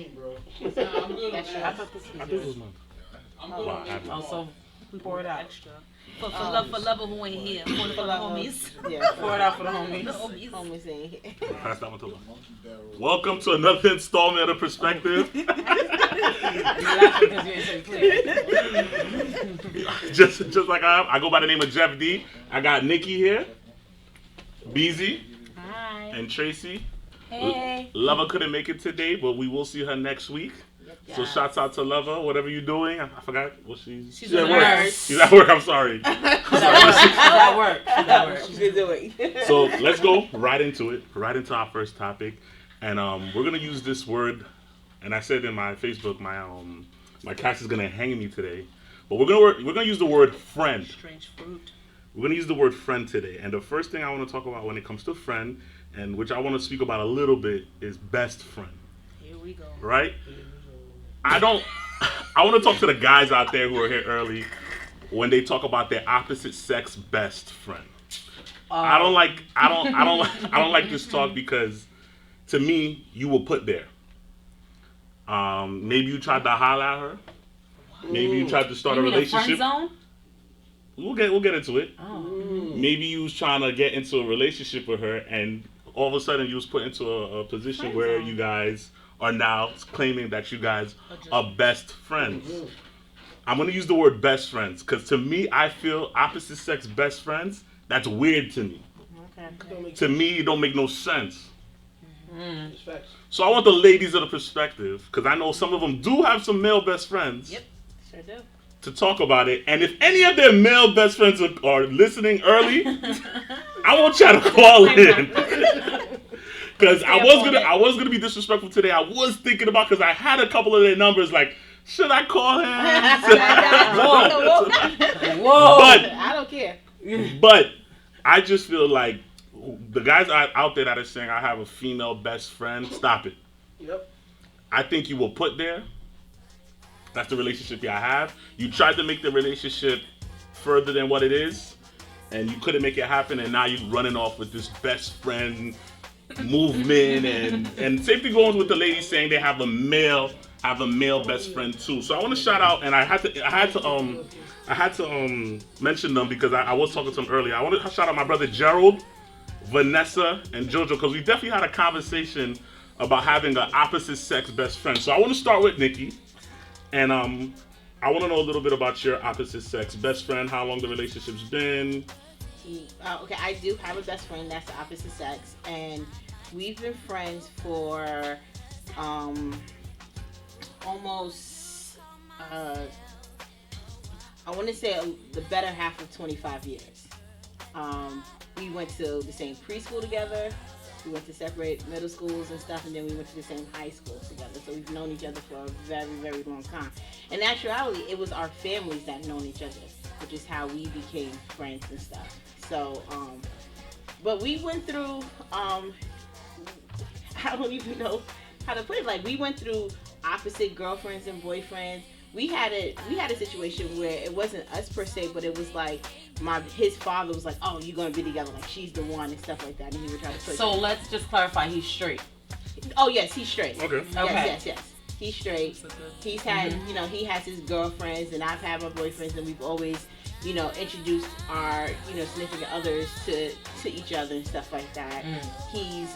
bro. I'm good. That's Man. right. I thought this was mine. I'm good. Wow, man. so Pour it out. Extra. For lover who ain't here. For the homies. Yeah. pour it out for the homies. The homies. Homies ain't here. Pass that one to them. Welcome to another installment of Perspective. You laughing because you ain't so clear. just like I go by the name of Jeff D. I got Nikki here, Beezy, Hi. and Tracy. Hey. Lover couldn't make it today, but we will see her next week. So shouts out to Lover, whatever you're doing. I forgot what she's a at work. nurse. She's at work, I'm sorry. She's at work. She's been doing. So let's go right into it, right into our first topic. And we're going to use this word, and I said in my Facebook, my cat is going to hang me today. But we're going to use the word friend. Strange fruit. We're going to use the word friend today. And the first thing I want to talk about when it comes to friend, and which I want to speak about a little bit, is best friend. Here we go. Right? I want to talk to the guys out there who are here early when they talk about their opposite sex best friend. I don't like this talk because to me, you were put there. Maybe you tried to holler at her. Maybe you tried to start a relationship. Friend zone? We'll get into it. Oh. Maybe you was trying to get into a relationship with her, and all of a sudden you was put into a position Friend where zone. you guys are now claiming that you guys are best friends. I'm gonna use the word best friends because to me, I feel opposite sex best friends. That's weird to me. Okay. To me, it don't make no sense. It's facts. So I want the ladies of the perspective, because I know some of them do have some male best friends, Yep. Sure do. to talk about it. And if any of their male best friends are listening early, I want y'all to call in. Because I was gonna be disrespectful today. I was thinking about, because I had a couple of their numbers. Like, should I call him? Whoa. But I don't care. But I just feel like the guys out there that are saying I have a female best friend, stop it. Yep. I think you were put there. That's the relationship y'all have. You tried to make the relationship further than what it is, and you couldn't make it happen, and now you're running off with this best friend movement, and same thing goes with the ladies saying they have a male best friend too. So I want to shout out, and I had to mention them because I was talking to them earlier. I want to shout out my brother Gerald, Vanessa, and Jojo, because we definitely had a conversation about having an opposite sex best friend. So I want to start with Nikki, and I want to know a little bit about your opposite sex best friend, how long the relationship's been. Okay, I do have a best friend that's the opposite sex, and we've been friends for almost I want to say the better half of 25 years. We went to the same preschool together. We went to separate middle schools and stuff, and then we went to the same high schools together. So we've known each other for a very, very long time. In actuality, it was our families that known each other, which is how we became friends and stuff. So, but we went through, I don't even know how to put it. Like, we went through opposite girlfriends and boyfriends. We had a situation where it wasn't us per se, but it was like his father was like, "Oh, you're gonna be together, like she's the one," and stuff like that, and he would try to push. So let's just clarify, he's straight. Oh yes, he's straight. Okay. Yes. He's straight. He's had, he has his girlfriends, and I've had my boyfriends, and we've always, introduced our, significant others to each other and stuff like that. He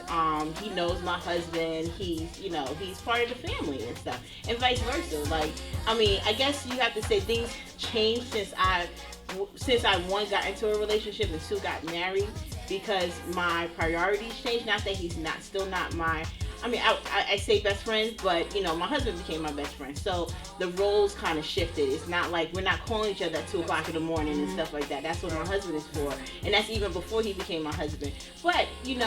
knows my husband. He's part of the family and stuff, and vice versa. Like, I guess you have to say things changed since I one got into a relationship and two got married, because my priorities changed. Not that he's still not my. I say best friends, but my husband became my best friend, so the roles kind of shifted. It's not like we're not calling each other at 2 o'clock in the morning and stuff like that. That's what my husband is for, and that's even before he became my husband. But he's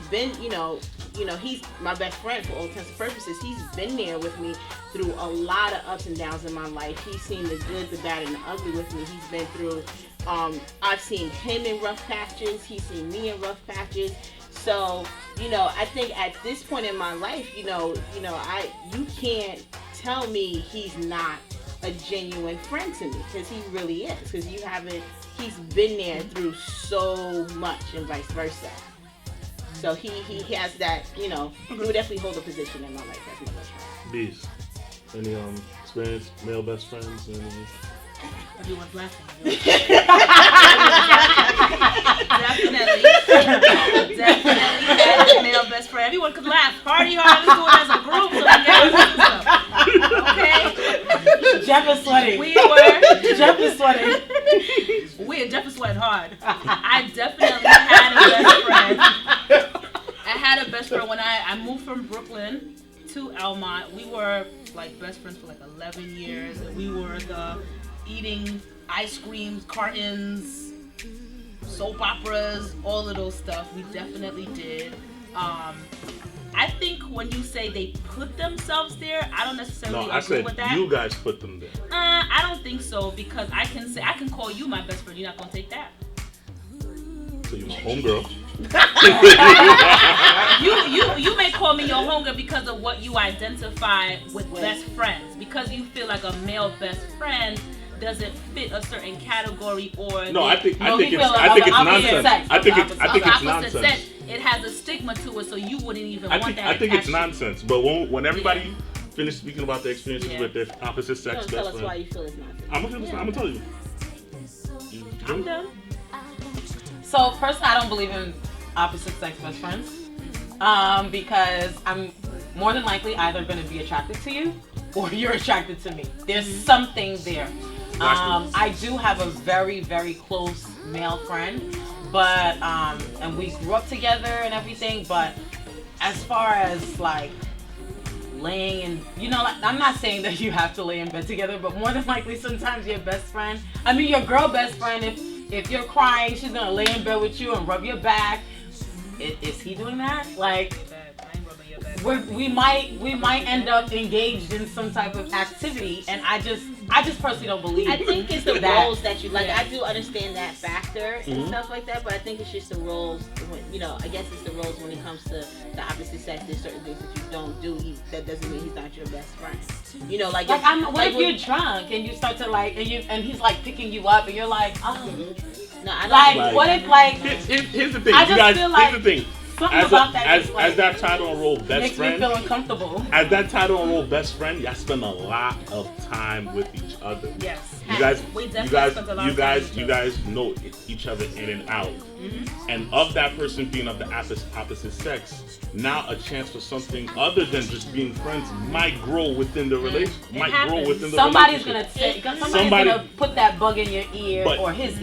been, he's my best friend for all intents and purposes. He's been there with me through a lot of ups and downs in my life. He's seen the good, the bad, and the ugly with me. He's been through. I've seen him in rough patches. He's seen me in rough patches. So, I think at this point in my life, you can't tell me he's not a genuine friend to me, because he really is. Because he's been there through so much, and vice versa. So he has that, he would definitely hold a position in my life as my best friend. Beez. Any experience, male best friends? Everyone's laughing. Definitely had a male best friend. Everyone could laugh. Party hard. Let's do it as a group so we can do stuff. Okay? Jeff is sweating. Jeff is sweating. Jeff is sweating hard. I definitely had a best friend. I had a best friend when I moved from Brooklyn to Almont. We were like best friends for like 11 years. And we were eating ice creams, cartons, soap operas, all of those stuff. We definitely did. I think when you say they put themselves there, I don't necessarily agree with that. No, I said you guys put them there. I don't think so, because I can call you my best friend. You're not gonna take that. So you're my homegirl. You may call me your homegirl because of what you identify with best friends, because you feel like a male best friend doesn't fit a certain category, or no, I think it's nonsense. I think it's nonsense. It has a stigma to it, so you wouldn't even want that. I think it's nonsense. But when everybody finishes speaking about their experiences with their opposite sex best friend, tell us why you feel it's nonsense. I'm gonna tell you. I'm done. So personally, I don't believe in opposite sex best friends, because I'm more than likely either going to be attracted to you or you're attracted to me. There's something there. I do have a very, very close male friend, but and we grew up together and everything, but as far as like laying in, like, I'm not saying that you have to lay in bed together, but more than likely sometimes your best friend, your girl best friend, if you're crying, she's gonna lay in bed with you and rub your back. Is he doing that? Like, we might end up engaged in some type of activity, and I just personally don't believe. I think it's the roles that you like. I do understand that factor and stuff like that, but I think it's just the roles. I guess it's the roles when it comes to the opposite sex. There's certain things that you don't do. That doesn't mean he's not your best friend. What if you're drunk and you start to and he's like picking you up and you're like, oh. No, I don't. What if here's the thing, I you just guys. feel like Here's the thing. As that title and role best friend, makes me feel uncomfortable. As that title and role best friend, y'all spend a lot of time with each other. Yes. You guys know each other in and out. Mm-hmm. And of that person being of the opposite sex, now a chance for something other than just being friends might grow within the relationship. Somebody's gonna put that bug in your ear, or his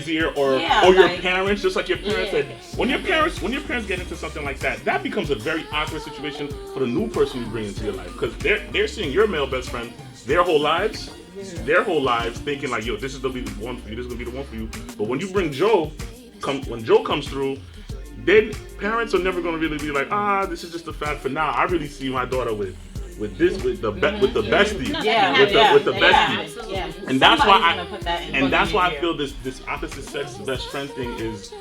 ear, or your parents. Just like your parents said, when your parents get into something like that, that becomes a very awkward situation for the new person you bring into your life, because they're seeing your male best friend their whole lives, thinking like, yo, this is gonna be the one for you. This is gonna be the one for you. But when you bring when Joe comes through, then parents are never gonna really be like, this is just a fad for now. I really see my daughter with the bestie, with the bestie. Yeah. And that's why I feel this opposite sex best friend thing is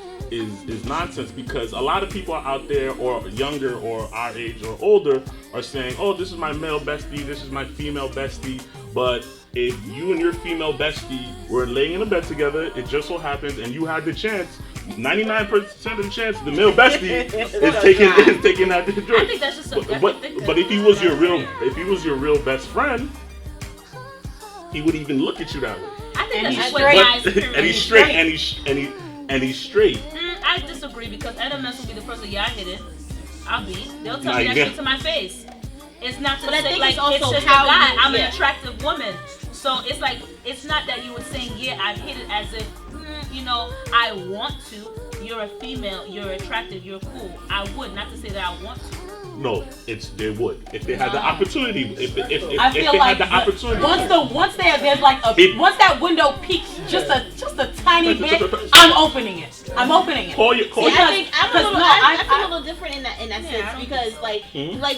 nonsense, because a lot of people out there, or younger or our age or older, are saying, oh, this is my male bestie, this is my female bestie. But if you and your female bestie were laying in a bed together, it just so happens, and you had the chance, 99% of the chance, the male bestie is taking that joint. I think that's just but if he was your real best friend, he would even look at you that way. I think that's straight. And he's straight. I disagree, because Adam Mess will be the person. I hit it. They'll tell me that shit to my face. It's not to say like it's just a guy. I'm an attractive woman, so it's like it's not that you were saying I hit it as if I want to. You're a female. You're attractive. You're cool. I would not to say that I want to. No, they would if they had the opportunity. If they had the opportunity. Once that window peaks just a tiny bit, I'm opening it. I feel a little different in that sense, because like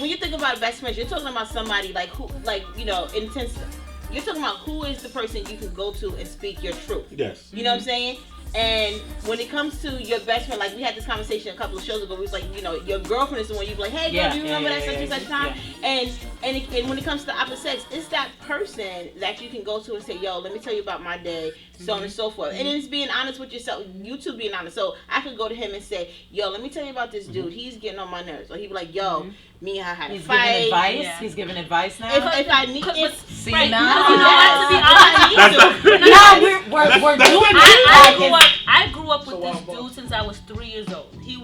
when you think about best friends, you're talking about somebody like who, intense. You're talking about who is the person you can go to and speak your truth. Yes. You know what I'm saying? And when it comes to your best friend, like we had this conversation a couple of shows ago, we was like, your girlfriend is the one you'd be like, hey girl, do you remember that such and such time? Yeah. And when it comes to the opposite sex, it's that person that you can go to and say, yo, let me tell you about my day, so on and so forth. And it's being honest with yourself, you two being honest. So I could go to him and say, yo, let me tell you about this dude. He's getting on my nerves. Or he'd be like, yo, Me and her had a He's fight. giving advice. Yeah. He's giving advice now. If I need, See Right, now. because you know what, to be honest, No, we're doing it. I grew up with So, this dude since I was 3 years old. He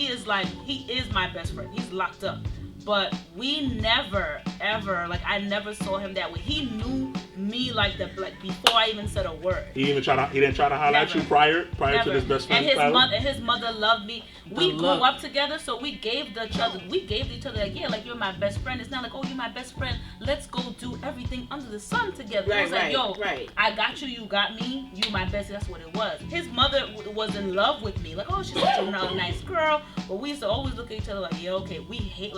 is my best friend. He's locked up. But we never, ever, like, I never saw him that way. He knew me like before I even said a word. He didn't try to holler at you prior Never. to this best friend. And his mother loved me. We grew look. up together, so we gave each other like, yeah, like, you're my best friend. It's not like, oh, you're my best friend. Let's go do everything under the sun together. It was like, yo, I got you, you got me, you my bestie. That's what it was. His mother was in love with me. Like, oh, she's such a nice girl. But we used to always look at each other like, yeah, okay, we hate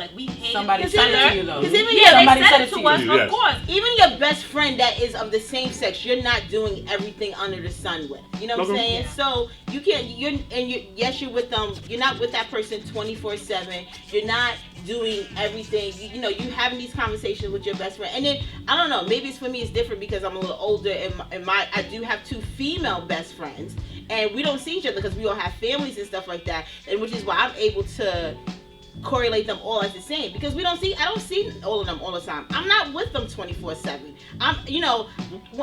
Somebody each said it other. to you though. Yeah, They said it to us, Yes. of course. even your best friend that is of the same sex, you're not doing everything under the sun with. You know what I'm Okay. saying? Yeah. So you can't. Yes, you're with them. You're not with that person 24/7. You're not doing everything. You know, you having these conversations with your best friend, and then I don't know. Maybe it's for me. It's different because I'm a little older, and I do have 2 female best friends, and we don't see each other because we all have families and stuff like that, and which is why I'm able to correlate them all as the same because I don't see all of them all the time. I'm not with them 24/7.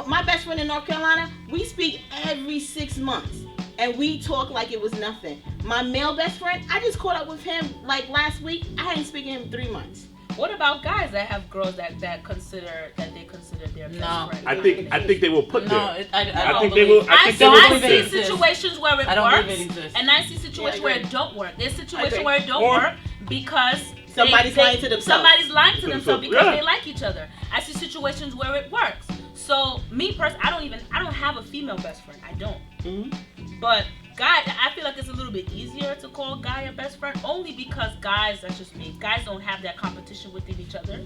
My best friend in North Carolina, we speak every 6 months and we talk like it was nothing. My male best friend, I just caught up with him like last week. I hadn't spoken to him 3 months. What about guys that have girls that consider their best No. friend? I think they will put No, there. I I don't think they believe. will. I I think they will put see believe there. it. situations where it I don't works, believe it exists. and I see situations where it don't work. There's situations where it don't Or- work because Somebody's lying to themselves. Somebody's lying to themselves because Yeah. they like each other. I see situations where it works. So me personally, I don't have a female best friend. I don't. Mm-hmm. But guy, I feel like it's a little bit easier to call guy a best friend only because guys, that's just me. Guys don't have that competition within each other.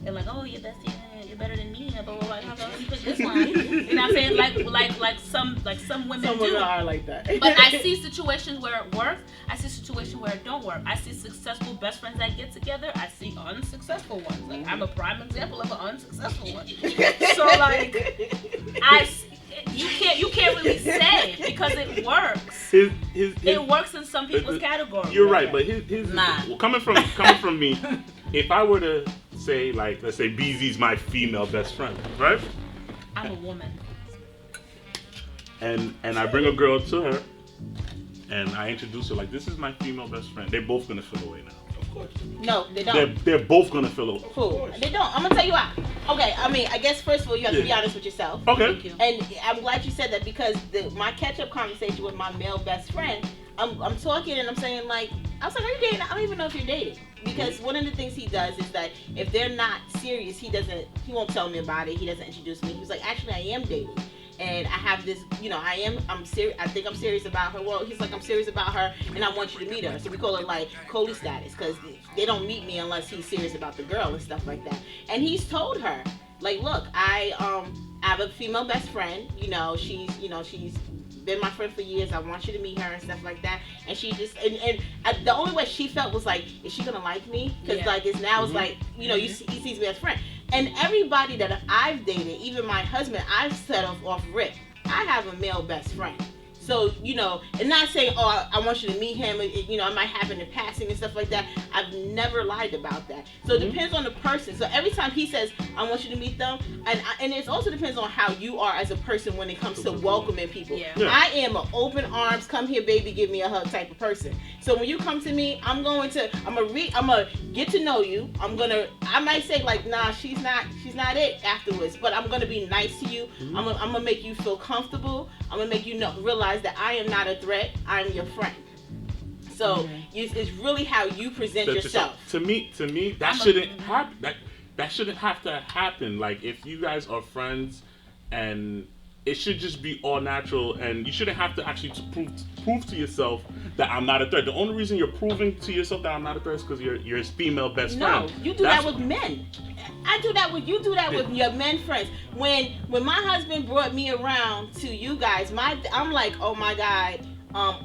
They're like, oh, you're best, you're better than me, blah blah blah. How come you pick this one? You know what I'm saying? Like some women Some do. women are like that. But I see situations where it works. I see situations where it don't work. I see successful best friends that get together. I see unsuccessful ones. Like I'm a prime example of an unsuccessful one. So like, you can't really say because it works. It works in some people's categories. You're right, but his Nah. coming from me, if I were to say like, let's say Beezy's my female best friend, right? I'm a woman. And I bring a girl to her, and I introduce her like, this is my female best friend. They're both gonna feel away now. No, they don't. They're both gonna feel away. Cool. They don't. I'm gonna tell you why. Okay, I mean, I guess first of all, you have to be honest with yourself. Okay. Thank you. And I'm glad you said that because my catch-up conversation with my male best friend, I'm talking and I'm saying like, I was like, are you dating? I don't even know if you're dating. Because one of the things he does is that if they're not serious, he won't tell me about it. He doesn't introduce me. He was like, actually, I am dating. And I have this, I'm serious. I think I'm serious about her. Well, he's like, I'm serious about her, and I want you to meet her. So we call it like Cody status, because they don't meet me unless he's serious about the girl and stuff like that. And he's told her, like, look, I have a female best friend. She's been my friend for years. I want you to meet her and stuff like that. And she just the only way she felt was like, is she gonna like me? Because like it's like he sees me as a friend. And everybody that I've dated, even my husband, I've set off rip. I have a male best friend. So, and not saying, oh, I want you to meet him, it might happen in passing and stuff like that. I've never lied about that. So it depends on the person. So every time he says, I want you to meet them, and it also depends on how you are as a person when it comes to welcoming people. Yeah. I am an open arms, come here, baby, give me a hug type of person. So when you come to me, I'm gonna get to know you. I might say like, nah, she's not it afterwards, but I'm gonna be nice to you. I'm gonna make you feel comfortable. I'm gonna make you realize that I am not a threat. I'm your friend. So it's really how you present yourself. To me, that shouldn't happen. That shouldn't have to happen. Like if you guys are friends, and it should just be all natural, and you shouldn't have to actually prove to yourself that I'm not a threat. The only reason you're proving to yourself that I'm not a threat is because you're his female best friend. No, you do that with men. I do that with with your men friends. When my husband brought me around to you guys, I'm like, oh my God,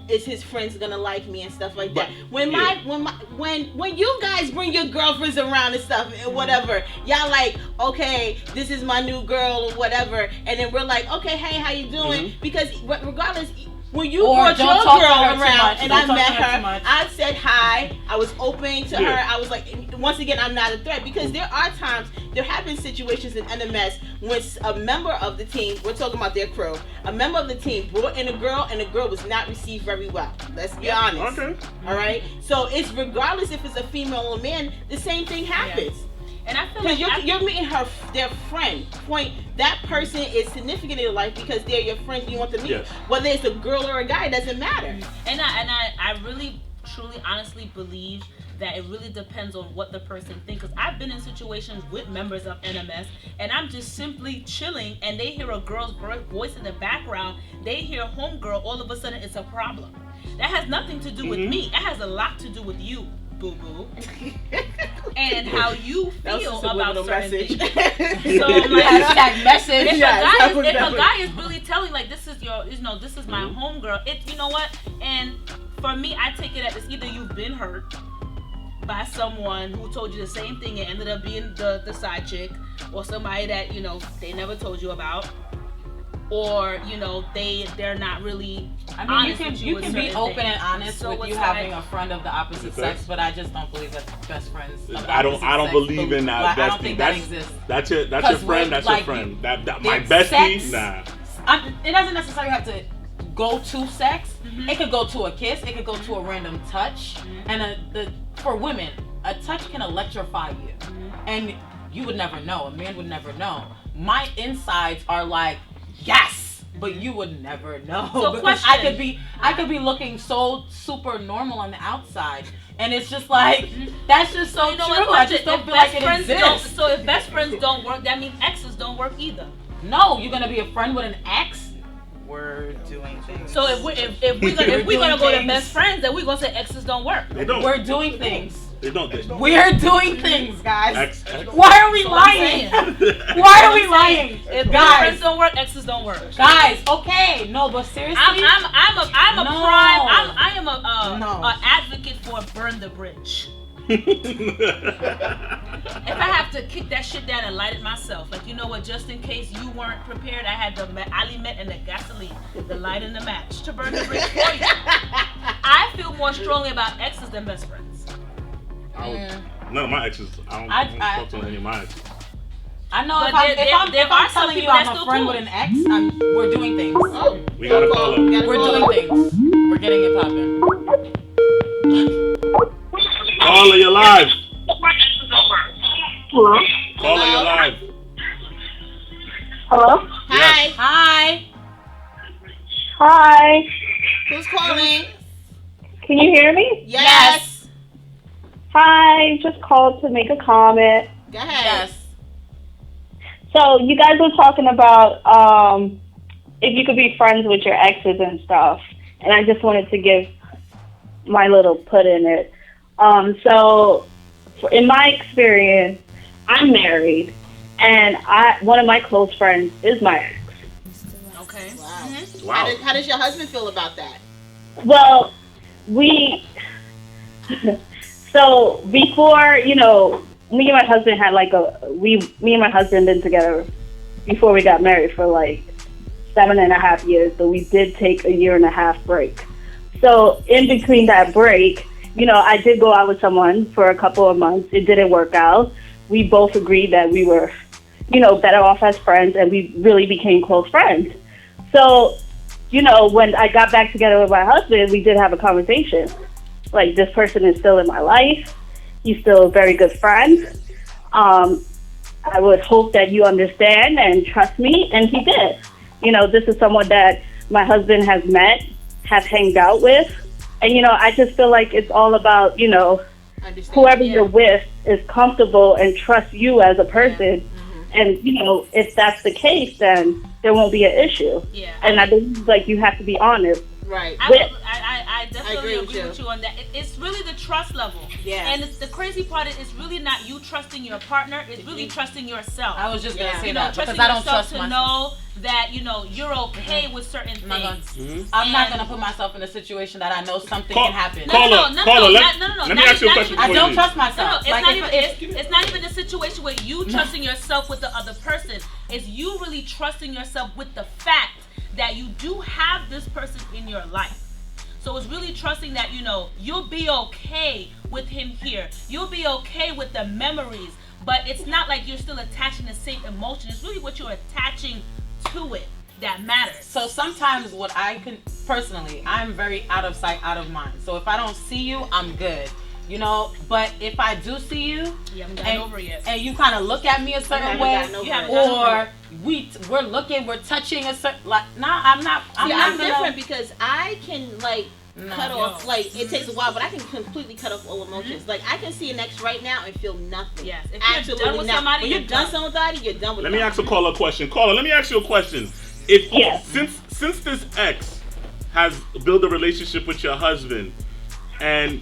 is his friends gonna like me and stuff like that. When you guys bring your girlfriends around and stuff and whatever, y'all like, okay, this is my new girl or whatever, and then we're like, okay, hey, how you doing? Because regardless, when you Or brought don't your talk to girl her too around much. and Don't I talk met to her too her, much. I said hi. I was open to Yeah. her. I was like, once again, I'm not a threat because there are times, there have been situations in NMS when a member of the team, we're talking about their crew, a member of the team brought in a girl and the girl was not received very well. Let's be honest. Okay. All right. So it's regardless if it's a female or man, the same thing happens. And I feel Because like you're meeting their friend. Point, that person is significant in your life because they're your friends and you want to meet. Yes. Whether it's a girl or a guy, it doesn't matter. And I really, truly, honestly believe that it really depends on what the person thinks. Because I've been in situations with members of NMS, and I'm just simply chilling, and they hear a girl's voice in the background. They hear homegirl. All of a sudden, it's a problem. That has nothing to do with me. It has a lot to do with you, boo boo, and how you feel about certain things. So, like, message. if Yes, a guy is really telling, like, this is your, this is my homegirl, you know what? And for me, I take it as either you've been hurt by someone who told you the same thing and ended up being the side chick, or somebody that, they never told you about, or, they're not really honest with you with can be certain open things. and honest So with it's you like- having a friend of the opposite sex, but I just don't believe that best friends. Of the I don't opposite believe sex, in that. like, I don't bestie. think that exists. That's your 'Cause friend. That's your like, friend. My it's bestie. sex. Nah. It doesn't necessarily have to go to sex. It could go to a kiss. It could go to a random touch. And for women, a touch can electrify you, and you would never know. A man would never know. My insides are like, yes, but you would never know. So because question. I could be looking so super normal on the outside, and it's just like that's just so You know true. what? I just don't feel like it exists. So if best friends don't work, that means exes don't work either. No, you're gonna be a friend with an ex. We're doing things. So if we're gonna go to best friends, then we're gonna say exes don't work. They don't. We're doing things. They don't. We're doing things, guys. Ex. Why are we So I'm lying? saying. Why are we lying? If best Guys, friends don't work, exes don't work. guys, okay, no, but seriously, I'm a No. prime. I am a No. advocate for burn the bridge. If I have to kick that shit down and light it myself, like, you know what, just in case you weren't prepared, I had the alimet and the gasoline, the light and the match to burn the bridge for you. I feel more strongly about exes than best friends. None of my exes. I don't talk to any of my exes. I know But if I'm are some telling you people that I'm a still friend do with it. an ex, we're doing things. Oh, We got a caller. We're doing things. We're getting it poppin'. Caller, you're live. Hello? Caller, you're live. Hello? Hi. Hi. Hi. Who's calling? Can you hear me? Yes. Hi. Just called to make a comment. Go ahead. Yes. So you guys were talking about if you could be friends with your exes and stuff, and I just wanted to give my little put in it. So in my experience, I'm married, and one of my close friends is my ex. Okay. Wow. Wow. How does your husband feel about that? Well, so before, me and my husband had me and my husband been together before we got married for like 7.5 years, but we did take a 1.5 year break. So in between that break, I did go out with someone for a couple of months. It didn't work out. We both agreed that we were, better off as friends, and we really became close friends. So, when I got back together with my husband, we did have a conversation. Like, this person is still in my life. He's still a very good friend. I would hope that you understand and trust me, and he did. This is someone that my husband has met, have hanged out with, and, I just feel like it's all about, Understand. whoever you're with is comfortable and trusts you as a person. And, if that's the case, then there won't be an issue. Yeah. And I believe, you have to be honest. Right. I definitely agree with agree you. with you on that. It's really the trust level. Yeah. And the crazy part is it's really not you trusting your partner. It's really trusting yourself. I was just gonna Yeah. say that trusting because I don't yourself trust to myself. know that you're okay with certain things. I'm not gonna put myself in a situation that I know something Call- can happen. call- No, let me ask you a question I before don't you trust No, myself. it's Like, not if- even. It's not even a situation where you trusting yourself with the other person. It's you really trusting yourself with the fact that you do have this person in your life. So it's really trusting that, you'll be okay with him here. You'll be okay with the memories. But it's not like you're still attaching the same emotion. It's really what you're attaching to it that matters. So sometimes what I can, personally, I'm very out of sight, out of mind. So if I don't see you, I'm good. But if I do see you, you haven't gotten over yet. And you kind of look at me a certain way, or we're looking, we're touching a certain, I'm different because I can cut off, it takes a while, but I can completely cut off all emotions. Like, I can see an ex right now and feel nothing. Yes. If absolutely you're done with nothing. somebody, when you're done with somebody, you're done with Let me ask a caller a question. Caller, let me ask you a question. If since this ex has built a relationship with your husband, and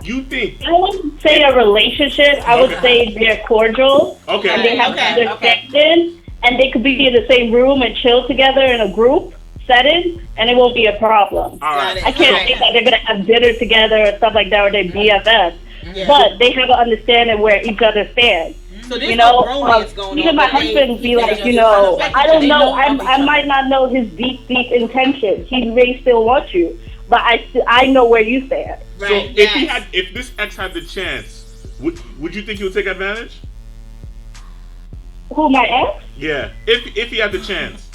you think, I wouldn't say a relationship. I would say they're cordial. Okay. And they have understanding, and they could be in the same room and chill together in a group setting, and it won't be a problem. All right. I can't think that they're gonna have dinner together or stuff like that, or they BFF. Yeah. But they have an understanding where each other stands. So there's no romance going on. Even my husband be like, I don't know. I might not know his deep intentions. He may still want you, but I know where you stand. Right. So if this ex had the chance, would you think he would take advantage? Who, my ex? Yeah. If he had the chance.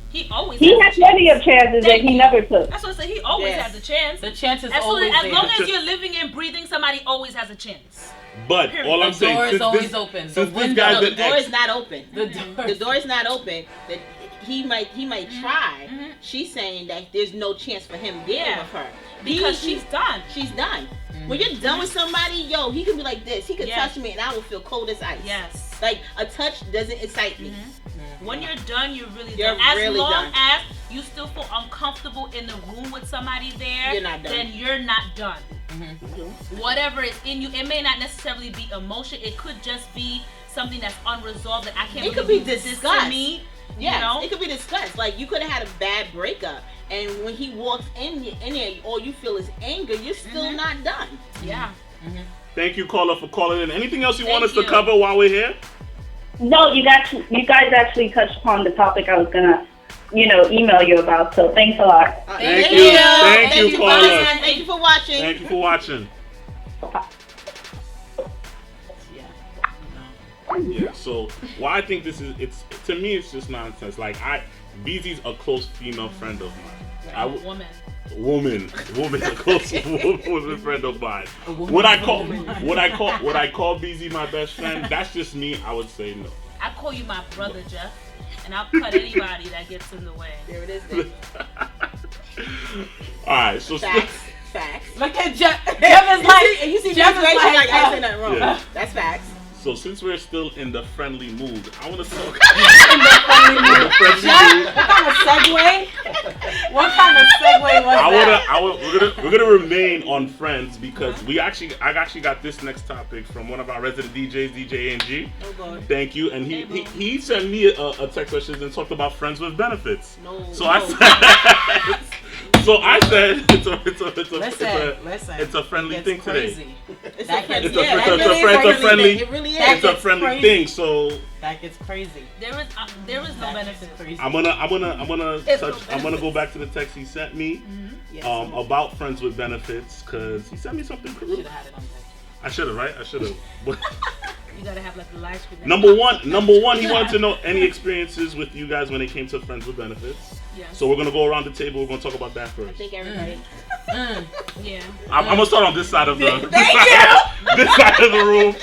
He always had plenty of chances that he never took. That's what I said. He always has a chance. The chance is always there. As long as you're living and breathing, somebody always has a chance. But all I'm saying, the door is always open. The door is not open. The door is not open. That he might try. Mm-hmm. She's saying that there's no chance for him getting with her because she's done. She's done. Mm-hmm. When you're done with somebody, he could be like this. He could touch me and I will feel cold as ice. Yes. Like a touch doesn't excite me. Mm-hmm. When you're done, you're really done. As long as you still feel uncomfortable in the room with somebody there, you're not done. Then you're not done. Mm-hmm. Whatever is in you, it may not necessarily be emotion. It could just be something that's unresolved that I can't. It could be disgust. Yeah, it could be disgust. Like you could have had a bad breakup, and when he walks in there, all you feel is anger. You're still not done. Yeah. Mm-hmm. Thank you, caller, for calling in. Anything else you want us to cover while we're here? No, you guys actually touched upon the topic I was gonna, email you about. So thanks a lot. Thank you. Thank you, caller. Thank you for watching. Thank you for watching. Yeah. So why I think this is, to me it's just nonsense. Like Beezy's a close female friend of mine. Woman, a close woman friend of mine. Would I call Beezy my best friend? That's just me. I would say no. I call you my brother, Jeff, and I'll cut anybody that gets in the way. There it is. Then. All right, so facts. Look at Jeff. Jeff is like, you see Jeff is like, I said nothing wrong. Yeah. That's facts. So since we're still in the friendly mood, I want to talk. What kind of segue was that? We're gonna remain on friends because I actually got this next topic from one of our resident DJs, DJ A&G. Oh God. Thank you. And he sent me a text message and talked about friends with benefits. I said it's a friendly thing today. It's a friendly thing. So that gets crazy. There is no benefit. I'm gonna go back to the text he sent me about friends with benefits because he sent me something cool. Should have had it on text. I should have, right? I should have. You gotta have like the live screen. Number one, he wanted to know any experiences with you guys when it came to friends with benefits. Yes. So we're gonna go around the table. We're gonna talk about that first. I think everybody. Yeah. I'm gonna start on this side of the this side of the room.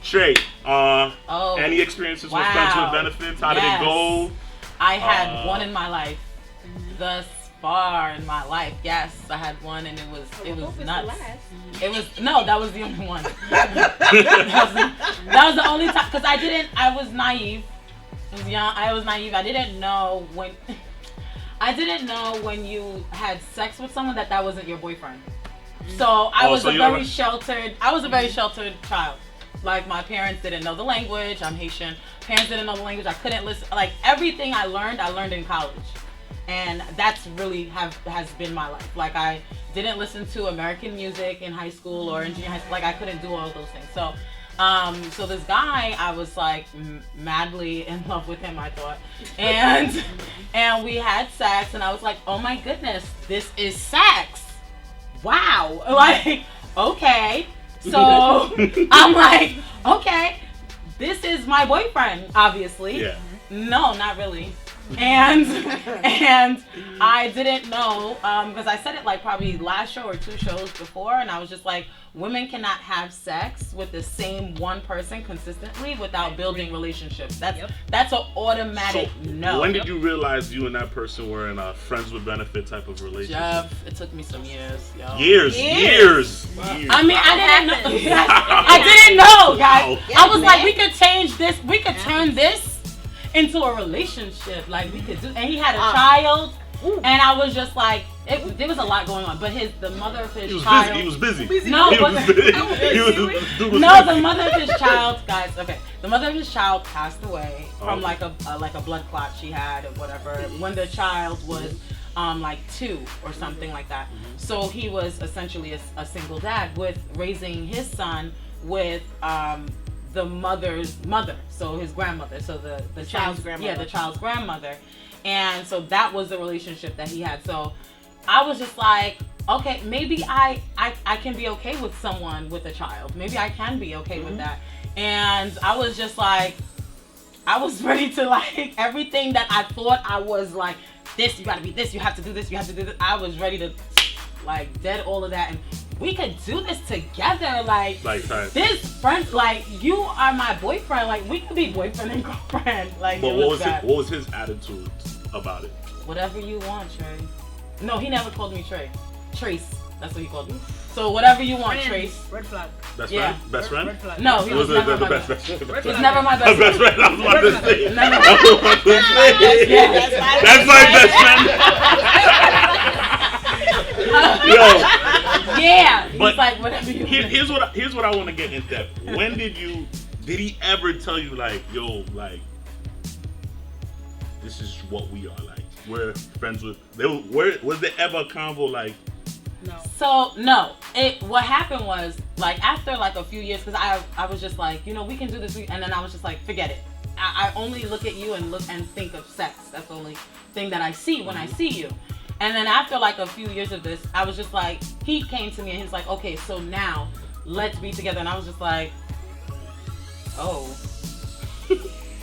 Trey, any experiences with friends with benefits? How did it go? I had one in my life. Thus far in my life, yes, I had one, and it was nuts. That was the only one. that was the only time because I was naive. I was young. I was naive. I didn't know when you had sex with someone that wasn't your boyfriend. So I was a very sheltered child. Like my parents didn't know the language. I'm Haitian. Parents didn't know the language. I couldn't listen. Like everything I learned in college. And that's really has been my life. Like I didn't listen to American music in high school or in junior high school. Like I couldn't do all of those things. So So this guy, I was like madly in love with him, I thought, and we had sex, and I was like, oh my goodness, this is sex. Wow. Like, okay. So I'm like, okay, this is my boyfriend, obviously. Yeah. No, not really. And I didn't know, because I said it like probably last show or 2 shows before, and I was just like, women cannot have sex with the same one person consistently without building relationships. That's an automatic no. When did you realize you and that person were in a friends with benefit type of relationship? Jeff, it took me some years, yo. Years. I mean, I didn't know. I didn't know, guys. Wow. I was like, we could change this. We could turn this into a relationship. Like, we could do. And he had a child. And I was just like, there was a lot going on. But the mother of his child. He was busy. No, he was busy. No, the mother of his child, guys. Okay, the mother of his child passed away from like a blood clot she had or whatever when the child was like 2 or something like that. So he was essentially a single dad with raising his son with the mother's mother, so his grandmother, so the child's grandmother. Yeah, the child's grandmother. And so that was the relationship that he had. So I was just like, okay, maybe I can be okay with someone with a child. Maybe I can be okay with that. And I was just like, I was ready to like everything that I thought I was like, this, you gotta be this, you have to do this, you have to do this. I was ready to like dead all of that, and we could do this together. Like this friend, like you are my boyfriend. Like we could be boyfriend and girlfriend. Like, but what was his attitude about it? Whatever you want, Trey. No, he never called me Trey. Trace. That's what he called me. So whatever you want, Trace. Red flag. Best friend? Best friend? Red flag. No, he was never my best friend. He was never my best best friend. friend. I was about to say. Never. That's my best friend. Yo. Yeah. He's But like, whatever you want. here's what I want to get in depth. When did he ever tell you like, yo, like, this is what we are, like, we're friends with, was there ever a convo like? No. So no, what happened was like after like a few years, because I was just like, you know, we can do this, and then I was just like, forget it. I only look at you and think of sex. That's the only thing that I see when I see you. And then after like a few years of this, I was just like, he came to me and he's like, okay, so now let's be together. And I was just like, oh.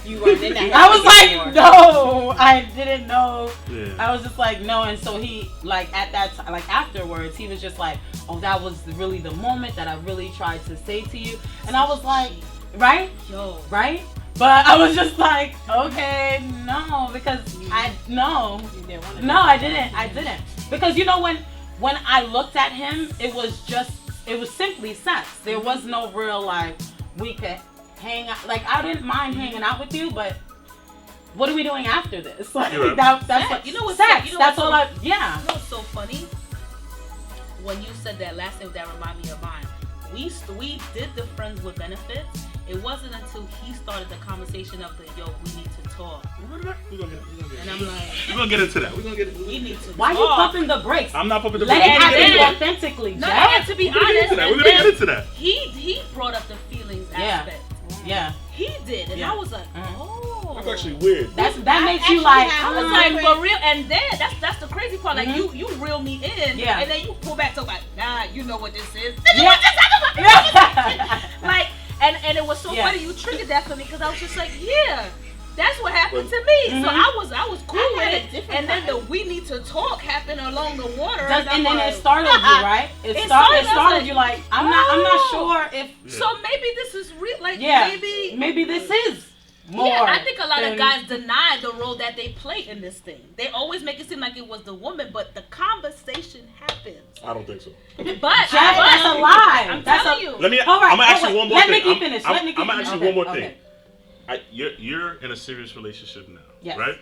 You weren't in that. I was like, no, I didn't know. Yeah. I was just like, no. And so he, like, at that time, like, afterwards, he was just like, oh, that was really the moment that I really tried to say to you. And I was like, right? Yo. Right? But I was just like, okay, no, because no, I didn't. Because, you know, when I looked at him, it was simply sex. There was no real, like, we could hang out. Like, I didn't mind hanging out with you, but what are we doing after this? Like, that's what, you know what's sex. You know that's what's all I, yeah. You know what's so funny? When you said that last thing, that reminded me of mine. We did the friends with benefits. It wasn't until he started the conversation of the, yo, we need to talk. We're gonna get And I'm like, we're gonna get into that. we need to Why talk. you pumping the brakes? I'm not pumping the Let brakes. it happen then- authentically, No, Jack. and to be honest, We're gonna and get then into that. he brought up the feelings aspect. Yeah. He did, and Yeah. I was like, oh. That's actually weird. That makes actually you like, have I was like, for real, and then that's the crazy part. Like you reel me in, Yeah. and then you pull back to like, nah, you know what this is. yeah. Like, and it was so Yeah. funny you triggered that for me because I was just like, yeah, that's what happened to me. So I was cool I with had a it, different and then kind. the we need to talk happened along the water, And I'm then like, it started you, right? It started like, you like, I'm not sure if So maybe this is real. Like maybe this is more. Yeah, I think a lot than- of guys deny the role that they play in this thing. They always make it seem like it was the woman, but the conversation happens. I don't think so. But Jack, that's a lie. I'm That's telling a- you. Let me. All right, I'm gonna ask wait, you one more let thing. Nikki finish. Let Nikki I'm gonna finish. ask you one more Okay, thing. You're in a serious relationship now, Yes. right?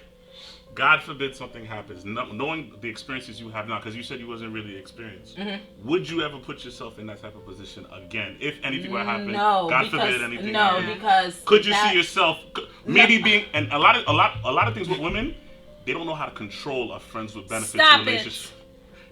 God forbid something happens. Knowing the experiences you have now, because you said you wasn't really experienced, would you ever put yourself in that type of position again if anything were to happen? No, God because, forbid anything. no, happened. because Could you that- see yourself maybe being? And a lot of things with women, they don't know how to control a friends with benefits Stop it. relationship.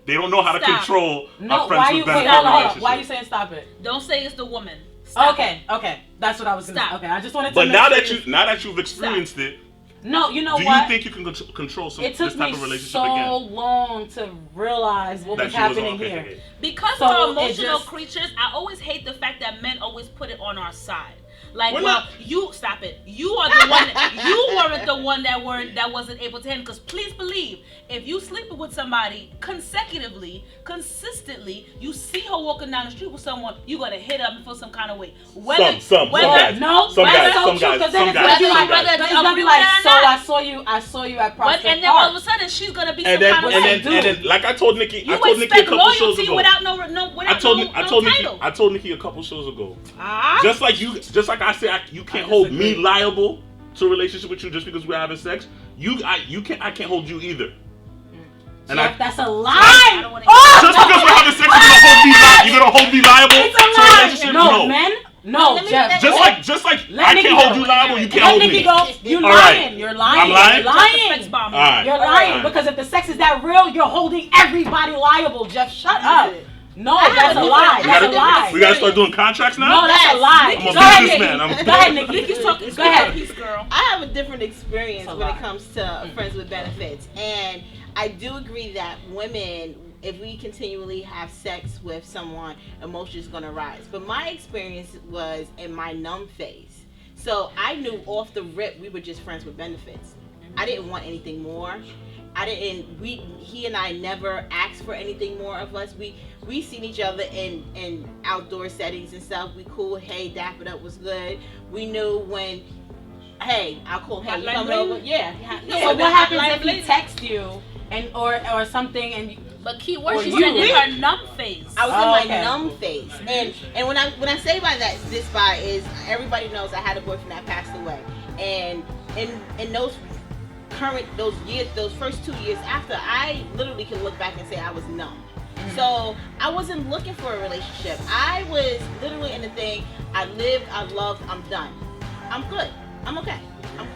They don't know how to Stop. control No, a friends with benefits hold on. relationship. Why are you saying stop it? Don't say it's the woman. Stop Okay, that's what I was gonna say. Stop. Okay, I just wanted to. But make now sure now that you've experienced it, no, you know do what? you think you can control It this took type me of relationship so again? long to realize what That was she was happening okay. here. Because So we're it emotional just- creatures, I always hate the fact that men always put it on our side. Like, We're well, not- you stop it. You are the one. You weren't the one that wasn't able to handle. Because please believe, if you sleeping with somebody consecutively, consistently, you see her walking down the street with someone, you gonna hit up and feel some kind of way. Whether Some guys. No, Some that's guys, so some true. guys, Because then some it's guys, gonna be some like, guys. it's gonna be Agree like, with so that I saw you at Prospect and then all of Park. a sudden she's gonna be And some then, kind of and way. then, like I told Nikki, You I told Nikki a expect couple shows loyalty ago. without no I told Nikki, title. I told Nikki a couple shows ago. Ah. Just like I say, you can't hold me liable to a relationship with you just because we're having sex. I can't hold you either. And Jeff, that's a I lie. don't wanna just because we're having sex, you're gonna hold me liable It's to a a lie. relationship? No, men. No, Let me- Jeff. Just like Let I Nikki can't hold go. you liable, you can't Let hold Nikki me. go. You're All lying. right. You're lying. I'm lying? You're Sex lying. bomb. All right. You're All lying right. because if the sex is that real, you're holding everybody liable. Jeff, shut up. No, I have that's a a different- lie. we That's gotta a do lie. We gotta start doing contracts now. No, that's a lie. I'm a Go ahead, businessman. Nikki. Go ahead, Nikki. Nikki's talking. Go ahead. Peace, girl. I have a different experience It's a when lot. it comes to friends with benefits, and I do agree that women, if we continually have sex with someone, emotions gonna rise. But my experience was in my numb phase, so I knew off the rip we were just friends with benefits. I didn't want anything more. He and I never asked for anything more of us. We seen each other in outdoor settings and stuff. We cool. Hey, dap it up was good. We knew when. Hey, I'll call. Hey, you Hotline coming bling? over? Yeah. So what happens Hotline if he bling? texts you and or something and you, But key word, Or she you said in really- her numb phase. I was Oh, in my okay. numb phase, and when I say by that this by is everybody knows I had a boyfriend that passed away, and in those first 2 years after, I literally can look back and say I was numb. So I wasn't looking for a relationship. I was literally in the thing. I lived, I loved, I'm done. I'm good. I'm okay.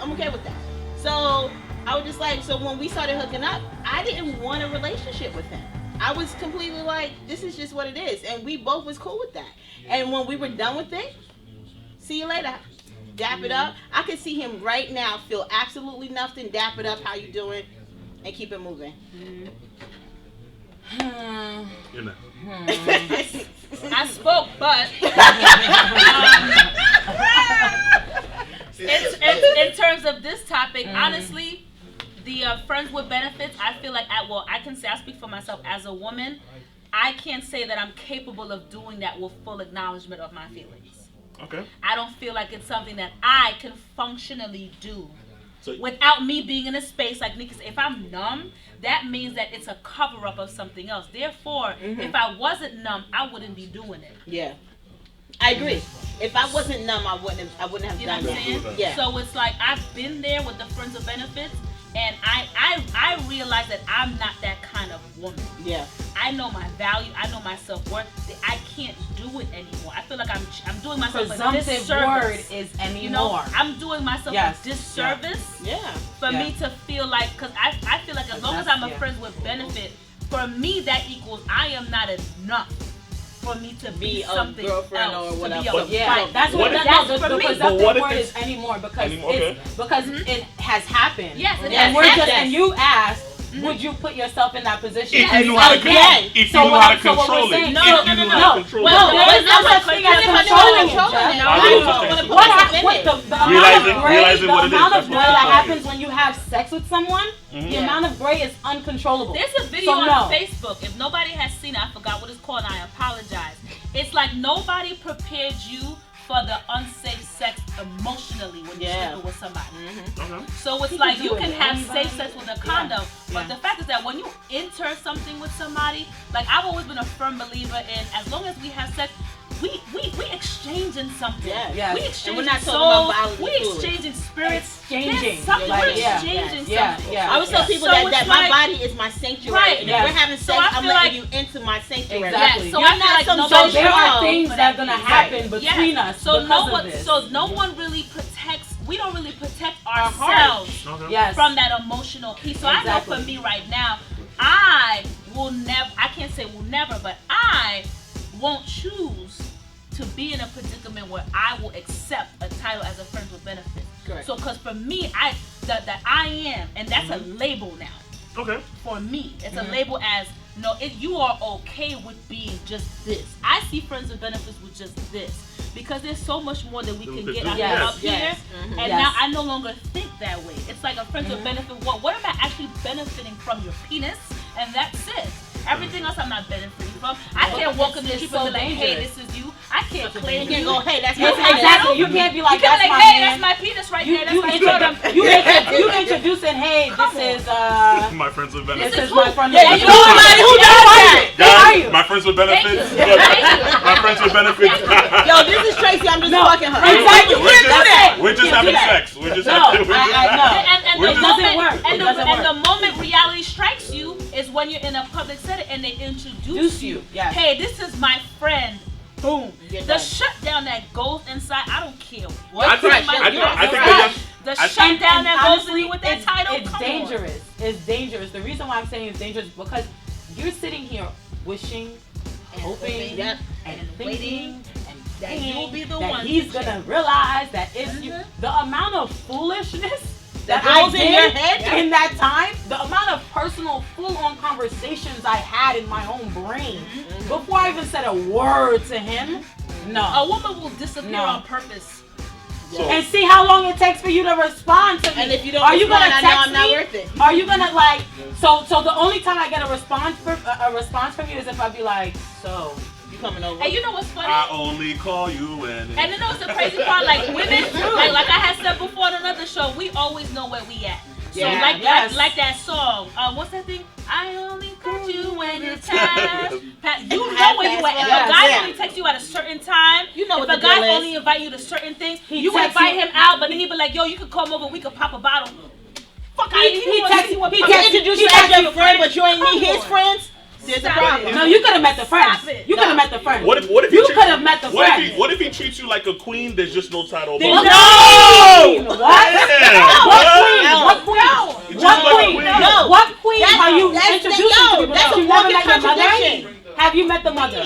I'm okay with that. So I was just like, so when we started hooking up, I didn't want a relationship with him. I was completely like, this is just what it is. And we both was cool with that. And when we were done with it, see you later. Dap it up. I can see him right now feel absolutely nothing. Dap it up. How you doing? And keep it moving. You know. I spoke, but in terms of this topic, honestly, the friends with benefits, I feel like I can say I speak for myself as a woman. I can't say that I'm capable of doing that with full acknowledgement of my feelings. Okay. I don't feel like it's something that I can functionally do So without me being in a space like Nikki said. If I'm numb, that means that it's a cover up of something else. Therefore, if I wasn't numb, I wouldn't be doing it. Yeah. I agree. If I wasn't numb, I wouldn't have You know done what I'm saying? that. Yeah. So it's like I've been there with the friends with benefits, and I realize that I'm not that kind of woman. Yeah. I know my value. I know my self-worth. I can't do it anymore. I feel like I'm doing myself a presumptive word disservice. is You know, anymore. I'm doing myself Yes. a disservice Yeah. for Yeah. me to feel like, because I feel like as long as I'm a Yeah. friend with benefit, for me that equals I am not enough for me to Be be a something girlfriend else. or to be whatever. a But Yeah, wife. that's What what if- that's for the me. presumptive But what if word it's- is anymore because okay. it has happened. Yes, it Yeah, has And we're just happened. and you asked, would you put yourself in that position? If you knew how to Again. if So you knew what- how to so what we're control it, saying- if No, you no, knew no, how no. to control Well, it. No, there is no such thing as If I knew controlling how to it, Jeff. No, I I know don't what want you're to saying. put What myself in what it. the amount Realizing- of gray, realizing the what it is, amount that's of what gray I'm that saying. happens when you have sex with someone, the Yeah. amount of gray is uncontrollable. There's a video So on no. Facebook. If nobody has seen it, I forgot what it's called, and I apologize. It's like nobody prepared you for the unsafe sex emotionally when you're Yeah. sleeping with somebody. Okay. So it's You like can you do it can with have anybody. safe sex with a condom, but Yeah. the fact is that when you enter something with somebody, like I've always been a firm believer in, as long as we have sex, we exchanging something. Yeah. Yes. We And exchanging we're not talking souls. about bodily We fluids. exchanging spirits. Exchanging. There's something Like, we're yeah. exchanging Yeah. something. Yeah. I always tell people So that it's my like- body is my sanctuary. Right. And Yes. if we're having So sex, I I'm feel letting like- you into my sanctuary. Exactly. Yeah, so You're I feel not like some nobody So there are show things for that are gonna happen Yes. between us So because of this. So no one really protects. We don't really protect Our heart. ourselves Okay. Yes. from that emotional piece. So I know Exactly. for me right now, I will never. I can't say will never, but I won't choose to be in a predicament where I will accept a title as a friends with benefits. Correct. So, because for me, that I am, and that's a label now. Okay. For me, it's a label as no. You are okay with being just this. I see friends with benefits with just this because there's so much more that we can get up here, and now I no longer think that way. It's like a friends with benefit. What am I actually benefiting from? Your penis, and that's it. Everything else I'm not benefiting from. I can't walk in the street and be like, hey, this is you. I can't claim You can't you. go, hey, that's my Yes, exactly. You can't be like, You can't that's be like, my hey, man. that's my penis right You, there. you, That's my you introducing, hey, this is My friends with benefits. this is my friend. Yeah, you know somebody who does that. Guys, my friends with benefits. Look, my friends with benefits. Yo, this is Tracy. I'm just fucking her. Exactly. We're just having sex. We're just having And It the doesn't moment, work. and, It the, doesn't and work. the moment reality strikes you is when you're in a public setting and they introduce you. Yes. Hey, this is my friend. Boom. You're The done. shutdown that goes inside, I don't care what. I think The shutdown that goes in you with that title. It's come dangerous. It's dangerous. The reason why I'm saying it's dangerous is because you're sitting here wishing, hoping, Yep. and waiting thinking, and that thinking you'll be the that one he's to gonna realize that it's you. The amount of foolishness that goes I in your did head? in that time, the amount of personal, full-on conversations I had in my own brain before I even said a word to him. No. A woman will disappear No. on purpose. And see how long it takes for you to respond to me. And if you don't are you respond, gonna I know text I'm not me? worth it. Are you gonna like? So the only time I get a response from you is if I be like, so You coming over? And you know what's funny? I only call you when. And you know what's the crazy part? Like women, like I had said before on another show, we always know where we at. So Yeah. like that song. What's that thing? I only call you when it's time. You know where you at. If a guy only texts you at a certain time, You know if what a the guy deal is. only invite you to certain things, He you texts invite you- him out, but then he be like, yo, you could come over, we could pop a bottle. Fuck out he texts you. He introduced you as your friend, but you ain't meet his friends. There's a Stop problem. it. no, you could have met the friends. Stop it. You could have met the friends. What if you could have met the friends? What if he treats you like a queen? There's just no title. There's above. no! What? Yeah. What queen? No. What queen? You What treat queen? like a No. What queen That's- are you that's- introducing no, to people? that's a You never walking met your mother? contradiction. Have you met the mother?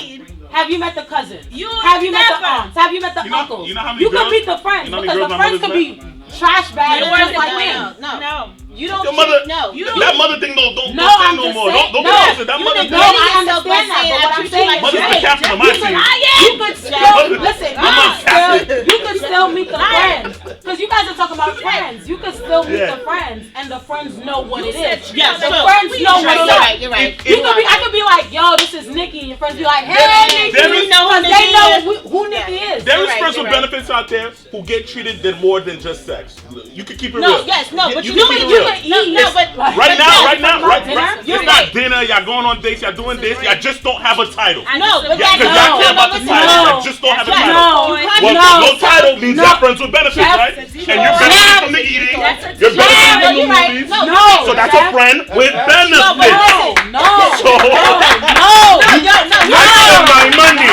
Have you met the cousin? You Have you met the never. aunts? Have you met the You know- uncles? you know how many You could girls- meet the friends you know how many because girls the my friends mother's could be trash bags No, just like no, me. No. You don't. Your mother, No. You don't. that mother thing don't No, say I'm no just more. saying- Don't no. listen. That You mother. didn't No, get I yourself understand by that, saying but I what I'm treat you saying like is, Mother's the shit. captain of my team. you could still meet the friends because you guys are talking about friends. You could still meet Yeah. the friends, and the friends know what it said is. Yes, the so- friends know what it You're is. right. You're right. I could be like, yo, this is Nikki. Your friends be like, hey, Nikki. there is- We know who Because Nikki they know is. who Nikki is. There is You're friends right, with you're benefits out there who get treated than more than just sex. You can keep it No, real. yes, no, but you can know keep what? it You real. can no, but Right now, dinner? it's You're not right. dinner. Y'all going on dates. Y'all doing this. Y'all just don't have a title. No, but Yeah, that's because no, y'all care about the no, title. no. Y'all just don't have a That's title. No, Well, no, no title means no. you're friends with benefits, Jeff, right? that's And a you're Jeff. benefiting from the eating. That's a You're Jeff. benefiting from you're the right. movies. No, So that's Jeff. a friend with No, benefits. no, So No, I spend my money.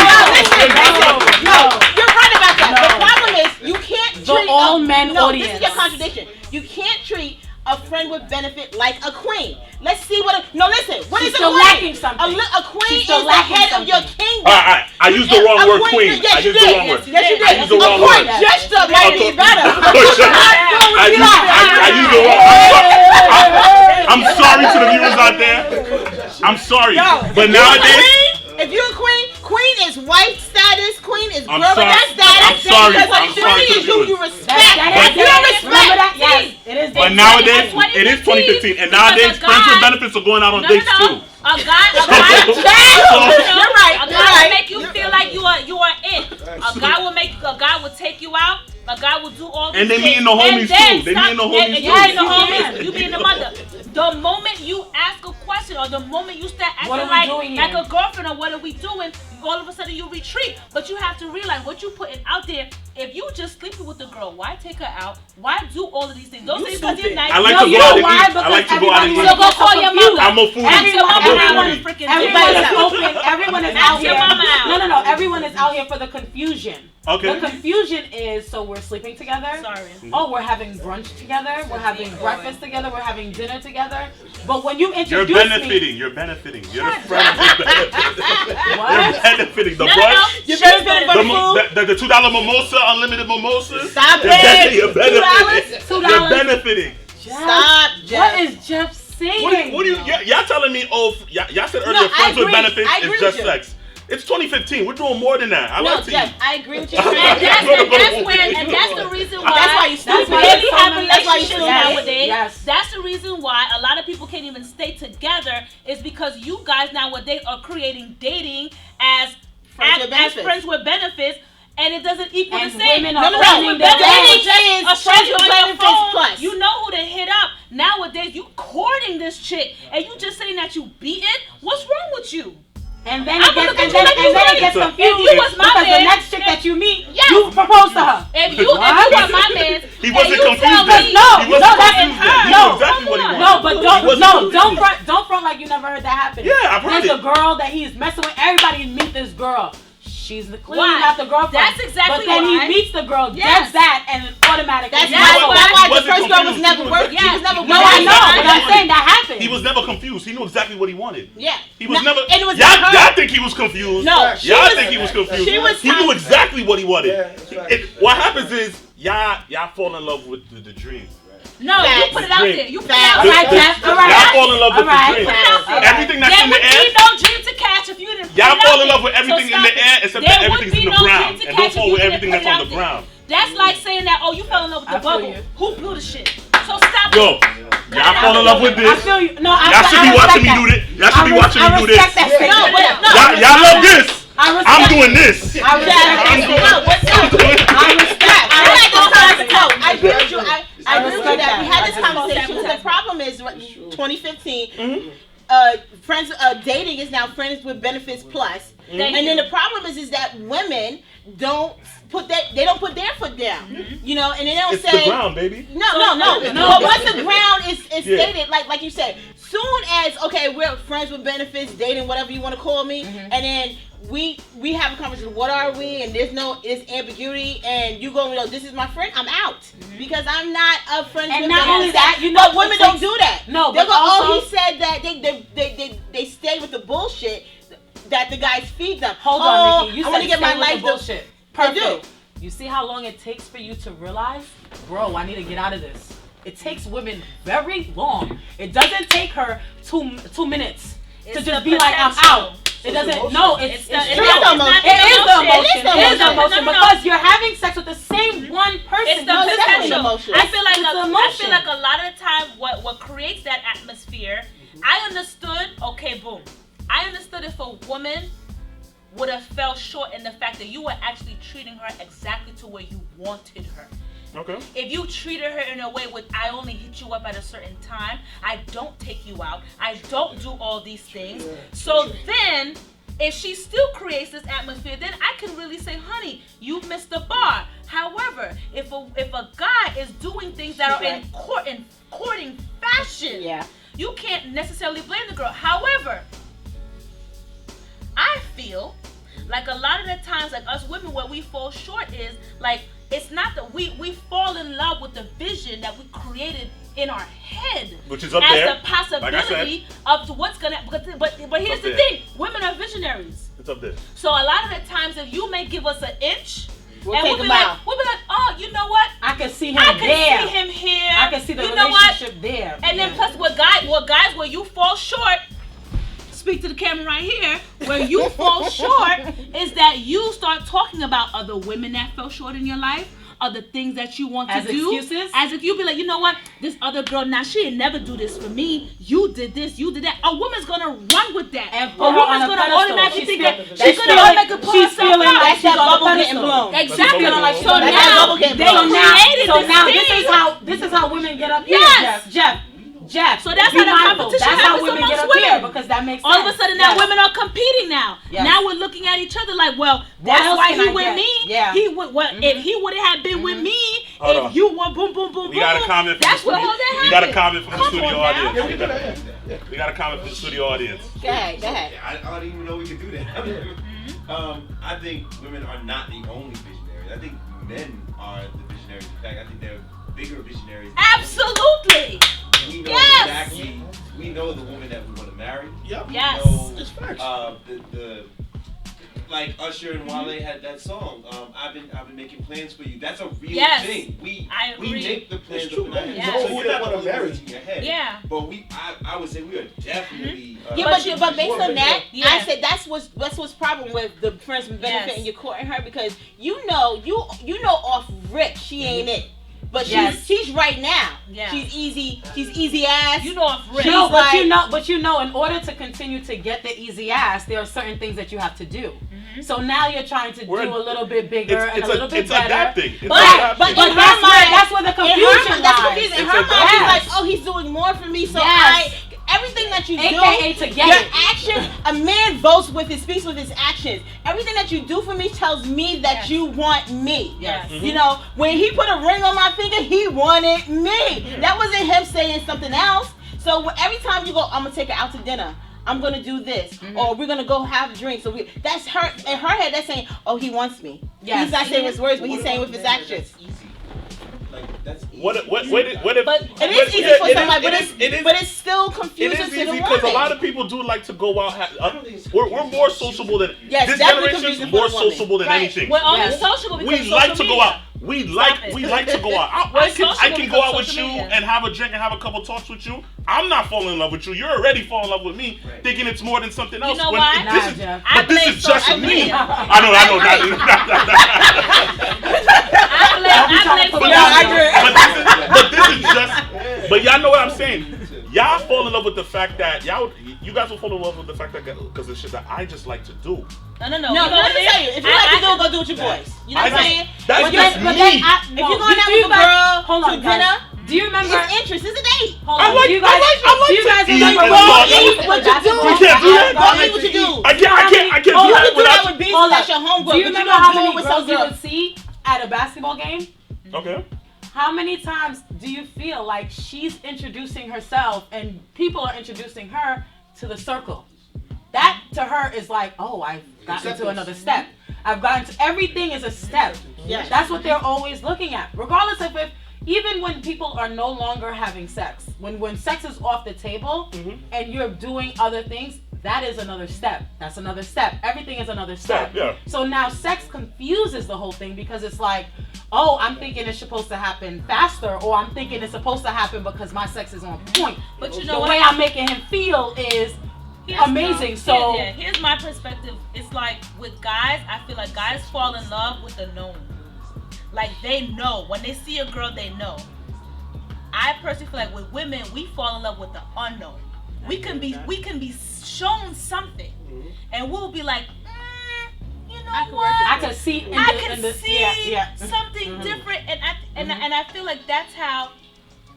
No, you're right about that. The problem is you can't treat The all men no, audience. this is your contradiction. You can't treat a friend with benefit like a queen. Let's see what. Listen. What She's is a still queen? lacking something. A queen She's is still the lacking head of your something. kingdom. I used the wrong word, queen. Yes, I you used the did. wrong word. Yes, you did. I used the wrong A court word. gesture might be better. I used the wrong. I'm sorry to the viewers out there. I'm sorry, but nowadays. If you're a queen is wife status, queen is I'm girlfriend sorry. status. I'm sorry. Because I'm a sorry queen to is the who viewers. you respect. That If you don't respect, remember that? Yes, it is. But nowadays, it is 2015, and nowadays, friends with benefits are going out on dates too. A guy You're right. A guy You're will make you feel like you are it. A guy will take you out. A guy will do all these And they things. meeting the homies And then too. They stop- meeting the homies and too. you being the Yes, homies, you you being the mother. The moment you ask a question or the moment you start What acting are we doing like here? a girlfriend or what are we doing, all of a sudden you retreat. But you have to realize what you putting out there. If you just sleeping with the girl, why take her out? Why do all of these things? Don't say because you're nice. I like No, to you go out know and why? eat. I like to go out and Because So eat. go call your mother. I'm a foodie. Ask your mama I'm a out on a foodie. freaking Everyone date. is open. Everyone is out your here. mama out. No. Everyone is out here for the confusion. Okay. The confusion is so we're sleeping together. Sorry. Oh, we're having brunch together. We're having breakfast together. We're having dinner together. But when you You're introduce benefiting. You're benefiting. You're the friend who's benefiting. What? You're benefiting. The No, brunch. You're benefiting from the food. The $2 mimosa, unlimited mimosas. Stop You're it. You're benefiting. $2. You're benefiting. Stop, Jeff. What is Jeff saying? What do you? Y'all telling me? Oh, y'all said earlier, No, I friends with agree. benefits I agree is just with you. sex. It's 2015. We're doing more than that. I No, like to Jeff, eat. I agree with you. And that's the reason why. That's why you still That's why married. you have That's why you relationships still married. nowadays. Yes. That's the reason why a lot of people can't even stay together is because you guys nowadays are creating dating as friends with benefits. And it doesn't equal And the same. women are No, finding with that benefits, dating a is friends with on your benefits phone, plus. you know who to hit up. Nowadays, you courting this chick, and you just saying that you beat it. What's wrong with you? And then I'm it gets, gonna and look then, at you and then like it gets you confused If you was my because the man, next chick that you meet, Yes. you propose to her. If you were my man, He wasn't and you confused tell then. me, No, He wasn't no, that's confused then. He no. knew exactly what he wanted. No, but wasn't don't front like you never heard that happen. Yeah, I've heard There's it. a girl that he's messing with. Everybody meet this girl. She's the queen, Why? not the girlfriend. That's exactly But then why. he meets the girl, Yes. gets that, and automatically. That's That's why why the wasn't first girl was confused. never He was- working. yeah. She was never No, I know, but I'm working. saying that happened. He was never confused. He knew exactly what he wanted. Yeah. He was No, never. and it was y'all, not her. y'all think he was confused. No, she y'all was- think he was confused. she was He knew exactly what he wanted. Yeah, that's right. What happens is y'all fall in love with the dream. No, you Facts. put it out there. You put it Facts. out All there. right, Jeff. All Y'all right. fall in love with All right. the dream. Put it out there. Everything that's There in the would air. be no dream to catch if you didn't. put Y'all it out fall in love there. with everything So in the stop air it. except There that would everything's be in the no ground. dream to And don't catch if fall you with didn't everything put that's it on out the there. ground. That's like saying that, oh, you fell in love with the I feel bubble. you. Who blew the shit? So stop Yo, it. y'all fall in love with I this. feel you. No, Y'all should be watching me do this. Y'all should be watching me do this. I respect that statement. Y'all love this. I respect I'm doing this. I respect that statement. I agree with you. I agree with you respect that we that. had I this respect conversation. that. The problem is 2015. Friends, dating is now friends with benefits plus. Thank And you. then the problem is that women don't put their foot down. You know, and they don't It's say the ground, baby. No. No. But once the ground is Yeah. stated, like you said, soon as okay, we're friends with benefits, dating, whatever you want to call me, and then we have a conversation. What are we? And there's ambiguity, and you go, this is my friend. I'm out because I'm not a friend. And with not only benefits. that, you know, but women it don't takes- do that. No, they but go, oh, also- he said that they stay with the bullshit that the guys feed them. Hold oh, on, Nikki. You I said want to get my stay with the life bullshit. They do. Perfect. You see how long it takes for you to realize, bro, I need to get out of this. It takes women very long. It doesn't take her two minutes to It's just the be like, I'm potential. out. It doesn't. No, it's the- true. it's not the It is the emotion. emotion. It is the No, emotion no. because you're having sex with the same one person. It's the No, it's definitely potential. emotion. I feel like It's I emotion. feel like a lot of the time what creates that atmosphere. I understood. Okay, boom. I understood if a woman would have fell short in the fact that you were actually treating her exactly to where you wanted her. Okay. If you treated her in a way with I only hit you up at a certain time, I don't take you out, I don't do all these things. So then, if she still creates this atmosphere, then I can really say, honey, you missed the bar. However, if a guy is doing things that are in courting fashion, Yeah. you can't necessarily blame the girl. However, I feel like a lot of the times, like us women, where we fall short is like it's not that we fall in love with the vision that we created in our head, Which is up as there. the possibility of what's gonna. But here's up the there. thing: women are visionaries. It's up there. So a lot of the times, if you may give us an inch, We'll and take we'll a be mile. like, oh, you know what? I can see him I can there. see him here. I can see the you know what? relationship there. And then plus, what guys, where you fall short. Speak to the camera right here. Where you fall short is that you start talking about other women that fell short in your life, other things that you want As to do. excuses? As if you be like, you know what? This other girl, now she ain't never do this for me. You did this, you did that. A woman's gonna run with that. And A put her woman's on a gonna pedestal. automatically She's think that feeling- she's gonna automatically put she's herself feeling out. like That's she's that on a bubble getting pedestal. blown. Exactly. feeling like she's So on a That's now that bubble getting they blown. created So this now thing. this is how women get up Yes. here, Jeff. So that's be how the mindful. competition That's how happens women get amongst up here women. because that makes All sense. of a sudden now Yes. women are competing now. Yes. Now we're looking at each other like, well, What that's else why can he I with get? me. Yeah. He would if he would have been with me, Hold if on. you were boom boom boom We got a boom, comment from that's the what studio. all that We got a happened. comment from the Come studio on now. audience. We got a comment from the studio audience. Go ahead. I don't even know we can do that. I think women are not the only visionaries. I think men are the visionaries. In fact, I think they're bigger visionaries. Absolutely. We know Yes. exactly we know the woman that we want to marry. Yep. Yes. We know, It's facts. the like Usher and Wale had that song. I've been making plans for you. That's a real thing. I agree. We make the plans It's true, up in our man. head. Yeah. So Who you're that not wanna only marry? in your head. Yeah. But I would say we are definitely. But based on that, Yeah. I said that's what's problem with the friends with benefit Yes. and you're courting her because you know off rip she ain't it. But Yes. she's right now. Yeah. She's easy ass. You know off rip. She's No, but like- you know, in order to continue to get the easy ass, there are certain things that you have to do. So now you're trying to do a little bit bigger and a little bit it's better. adapting. It's But adapting. in her that's mind, where the in confusion her, that's lies. confusing. In It's her a mind, she's yes. like, oh, he's doing more for me, so Yes. everything that you AKA do, to get your it. actions, a man votes with his, speaks with his actions. Everything that you do for me tells me that Yes. you want me. Yes. You know, when he put a ring on my finger, he wanted me. That wasn't him saying something else. So every time you go, I'm gonna take her out to dinner. I'm gonna do this, or we're gonna go have drinks. So that's her in her head. That's saying, oh, he wants me. Yes. He's not saying with his words, but he's saying with his actions. That's easy. Like that's easy. What But It is easy for somebody, but it's still It confusing is to the easy because a woman. lot of people do like to go out. We're more sociable than Yes, this definitely generation's confusing for more the woman. sociable than Right. anything. We're only Yes. sociable because We of like social to go media. out. We like to go out. I We're can sociable go because out of with social you media. and have a drink and have a couple talks with you. I'm not falling in love with you. You're already falling in love with me, Right. thinking it's more than something else. know when why? this Nah, is- Jeff. I but this blame is just social me. media. I know. I blame But social media. this is just. But y'all know what I'm saying. Y'all fall in love with the fact that you guys will fall in love with the fact that because it's shit that I just like to do. No. No, let me tell you. If you like to do it, go do it with your boys. You know what I'm saying? That's But just then- me. if you're going out with a girl hold to on, guys. dinner, Do you remember? it's interest. It's a date. Hold I on. like- do you guys, I like do you guys to eat remember and when- talk. Eat what you That's do. a- You can't do that. Go eat what you do. I can't You do that can do without. that with Beez Hold that's up. your homegirl. Do you but remember don't how do it many with girls some you girl. would see at a basketball game? Okay. How many times do you feel like she's introducing herself and people are introducing her to the circle? That to her is like, oh, I've gotten to another step. I've gotten to, everything is a step. Yes. That's what they're always looking at. Regardless of if, even when people are no longer having sex, when sex is off the table and you're doing other things, that is another step. That's another step. Everything is another step. Yeah. So now sex confuses the whole thing because it's like, oh, I'm thinking it's supposed to happen faster, or I'm thinking it's supposed to happen because my sex is on point. But you know the what? way I'm making him feel is amazing. So here's my perspective. It's like with guys, I feel like guys fall in love with the known. Like they know. When they see a girl, they know. I personally feel like with women, we fall in love with the unknown. We can be shown something, and we'll be like, you know what? I can see. I can see yeah. something different, and I feel like that's how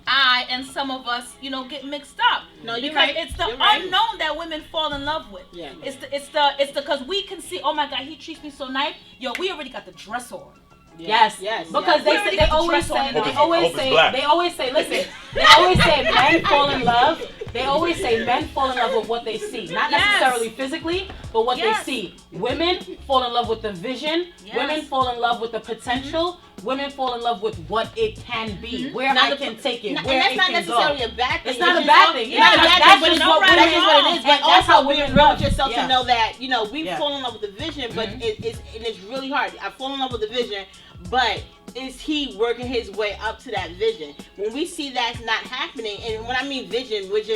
I and some of us, get mixed up. No, you're because right. it's the You're right. unknown that women fall in love with. Yeah. It's the because we can see. Oh my God, he treats me so nice. Yo, we already got the dress on. Yes, Yes. Because We already they got the always dress on say and they everything. always Hope it's say black. they always say listen they always say men fall in love. They always say men fall in love with what they see, not Yes. necessarily physically, but what Yes. they see. Women fall in love with the vision. Yes. Women fall in love with the potential. Women fall in love with what it can be, where Now I the- can take it, And where that's it not can necessarily go. a bad thing. It's not a just bad all- thing. It's not a Yeah, bad that's thing, but just it's what what women that's just what it love. is. But And that's also how being women real love. with yourself Yeah. to know that we Yeah. fall in love with the vision, but it's really hard. I fall in love with the vision, but is he working his way up to that vision? When we see that's not happening, and when I mean vision with